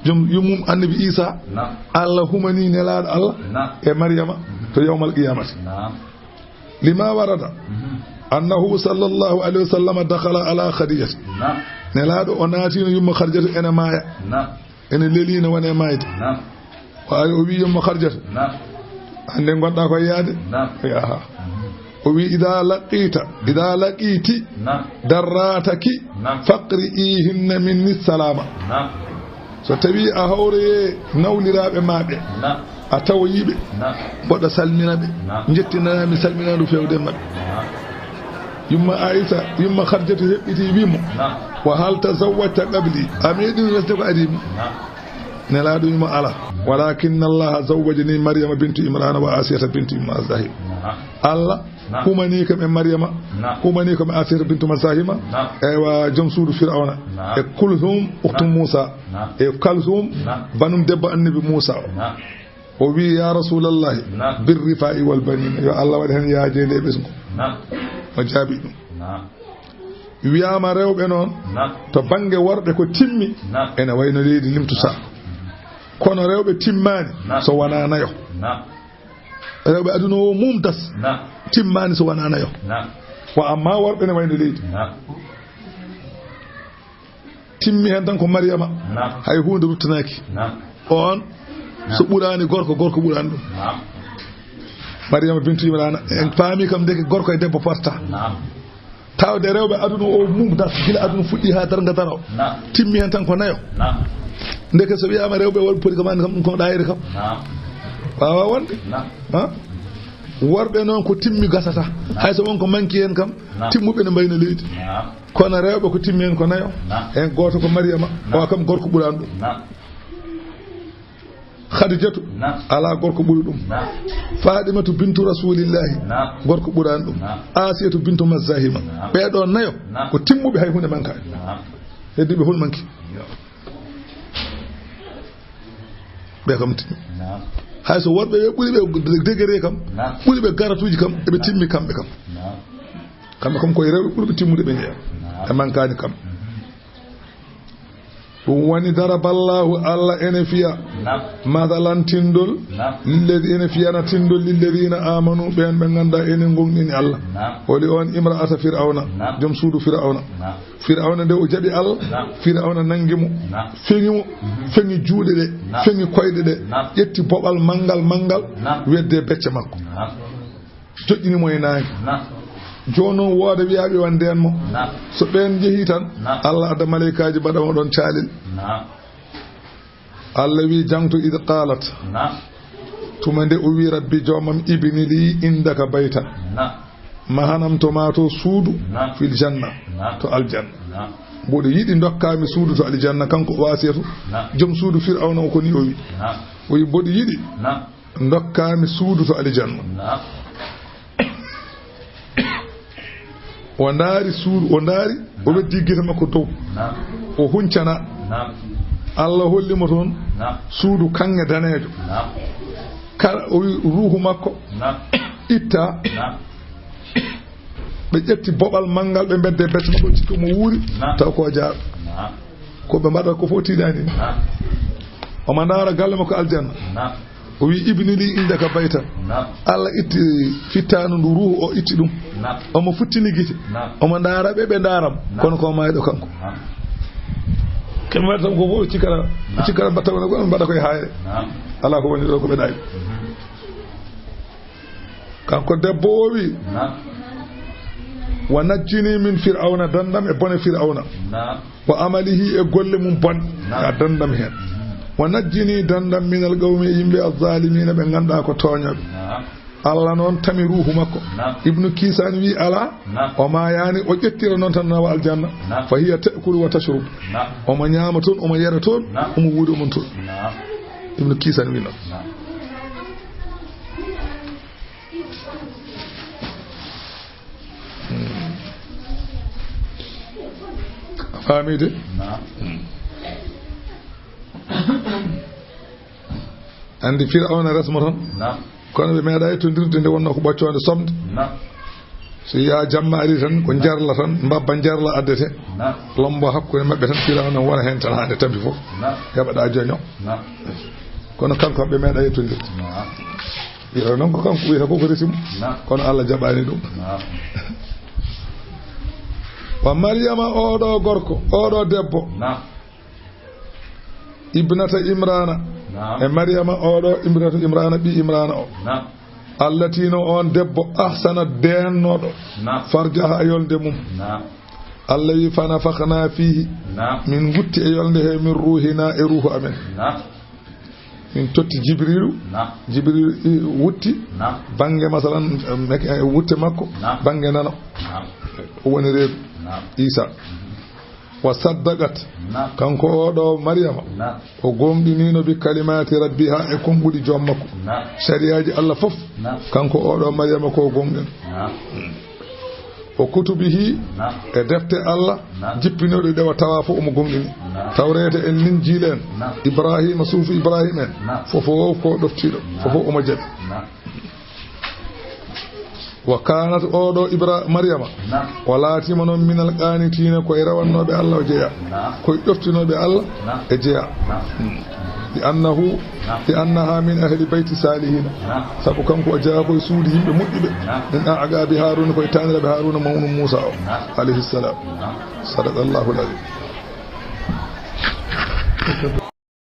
S1: jom yummum annabi Isa Allah humani nelaɗo Allah e Maryama to yawmal qiyamati lima warada annahu sallallahu alayhi wa sallam dakhala ala Khadijata nelaɗo o naatino yumma Khadijata ene maaya ene lelina wone mayde wawi o wi yumma Khadijata ande gonɗa koye yaade yaha o wi ida laqiti darrataki faqri ihinna minni salama so tawi a hawreye nawliraɓe maɓe a tawoyiɓe mboɗo salminaɓe jettinanami salminadu fewde maɓɓe yumma Aisha yumma Khadijatu heɓɓiti wimo wa hal tazawwajta qabli a meeɗino resde ko adimi nelaɗo wimo ala walakinna Allah zawwajani Maryama bintu Imrana wa Asiyata bintu Mazahim Allah humani kam e Maryama humani kam e Asiyata bintu Mazahima ewa joom suudu Firawna e Kulthum ukhtu Musa e Kalthum banum debbo annabi Musa o wi ya rasulallahi birrifa'i wal banin yo Allah waɗi hen yaajede e ɓesgu o jaabi ɗum wiyama rewɓe noon to banggue worɓe ko timmi ene wayno leydi limtusa kono rewɓe timmani so wona nayo rewɓe aduna o mumtas timmani so wona nayo wa amma worɓe ne wayno leydi timmi hen tan ko Maryama hay hunde ruttanaki on so ɓurani gorko ɓurani ɗum Maryama bintu Imrana en paami kam deke gorko e debbo potta tawde rewɓe aduna o mumtas gila aduna fuɗɗi ha darga daraw timmi hen tan ko nayo ndeke so wiyama rewɓe won poti kamani kam ɗum kono ɗayri kam wawa wonde worɓe noon ko timmi gasata hayso wonko manki hen kam timmuɓe ne mbayno leydi kono rewɓe ko timmi hen ko nayo en goto ko Maryama o kam gorko ɓurani ɗum Khadijatu ala gorko ɓuri ɗum Fadimatu bintu rasulillahi gorko ɓurani ɗum Asiyatu bintu Mazahima ɓeɗo nayo ko timmuɓe hay hunde manka heddiɓe hol manki ɓe kam timmi hayso worɓe ɓe ɓuuri ɓe degré kam ɓuuri ɓe garatuji kam eɓe timmi kamɓe kam koye rewɓe ɓuuri ɓe timmude ɓe jeeya e mankani kam ɗum woni daraballahu Allah ene fiya madalan tindol lilledi ene fiyana tindol lilledina amanu ɓen ɓe ganda enen gonɗini Allah holi on imra'ata Fir'auna joom suudu Fir'auna nde o jaɓi Allah Fir'auna nangimo feŋi juuɗe ɗe feŋi koyɗe ɗe ƴetti boɓal mangal wedde becce makko joƴƴinimo e naange joni noon wooda wiyaɓe wande en mo so ɓen jeehi tan Allah adda malaikaji mbaɗamo ɗon caalel Allah wi jangto id qalat tuma nde o wi rabbi jomam ibni li indaka baytan mahanam to ma to suudu fil janna to aljanna mboɗo yiɗi dokkami suudu to aljanna kanko waseto joom suudu Fir'auna o ko ni o wi mboɗo yiɗi dokkami suudu to aljanna o ndaari suudu o ndaari o weddi gite makko dow o huncana Allah hollimo toon suudu kange daneejo kala o wi ruuhu makko itta ɓe ƴetti boɓal manngal ɓe mbedde bette makko cikka mo wuuri taw ko jaaɓe ko ɓe mbaɗa ko fof tiiɗani ni omo ndaara galle makko aljanna o wi ibni li indaka baytan Allah itti fittanu ndu ruuhu o itti ɗum omo futtini gite omo ndaara ɓe ndaaram kono ko mayɗo kanko ken waɗi tan ko fof cikkara mbatta wona ko mbaɗa koye hayre ala ko woni ɗo ko ɓe ɗayi kanko debbo o wi wa najjini min fir'auna dandam e bone fir'auna wa amalihi e golle mum bon ya dandam hen wa najjini dandam minal qawmi yimɓe azzalimina ɓe ganduɗa ko tooñoɓe Allah noon tami ruuhu makko ibnu kisani wi ala o ma yani o ƴettira noon tan nawa aljanna fa hiya ta'kulu wa tashrub omo ñaama toon omo yera toon omo wuuɗi omon toon ibnu kisani wi noon famide andi fir'auna resmo tan kono ɓe meeɗa yettodirde nde wonno ko ɓoccode somde so yiya jamma ari tan ko jarla tan mbabba jarla addete lombo hakkude mabɓe tan fir'auna wona hen tan hande tampi fof heɓaɗa joño kono kanko ɓe meeɗa yettodirde wiya noon ko kanko wiyata koko resimu kono Allah jaɓani ɗum wa maryama oɗo gorko oɗo debbo ibnata imrana e maryama oɗo ibnata imrana ɓi imrana o allatino on debbo ahsana dennoɗo farjaha e yolde mum Allah wi fanafakhna fihi min gutti e yolde he min ruhina e ruhu amen min totti jibrilu wutti bange masalan wutte makko bange nano o woni reedu Isa wa saddaqat kanko oɗo maryama o gomɗinino bi kalimati rabbiha e konguɗi joom makko shariaji Allah fof kanko oɗo maryama ko gonɗen o kutubihi e defte Allah jippinoɗe ɗewa tawa fof omo gomɗini tawrete en linjila en ibrahima suufu ibrahima en fofo ko ɗoftiɗo fofo omo jaɓi wa kanat oɗo maryama o laatima noon minal qanitina koye rawannoɓe Allah o jeeya koye ɗoftinoɓe Allah e jeeya li annaha min ahli beyti salihina sabu kanko o jeeya koye suudi yimɓe moƴƴuɓe min a agaɓe haruna koye taniraɓe haruna mawnu moussa o alayhi salam sadaqallahu l azim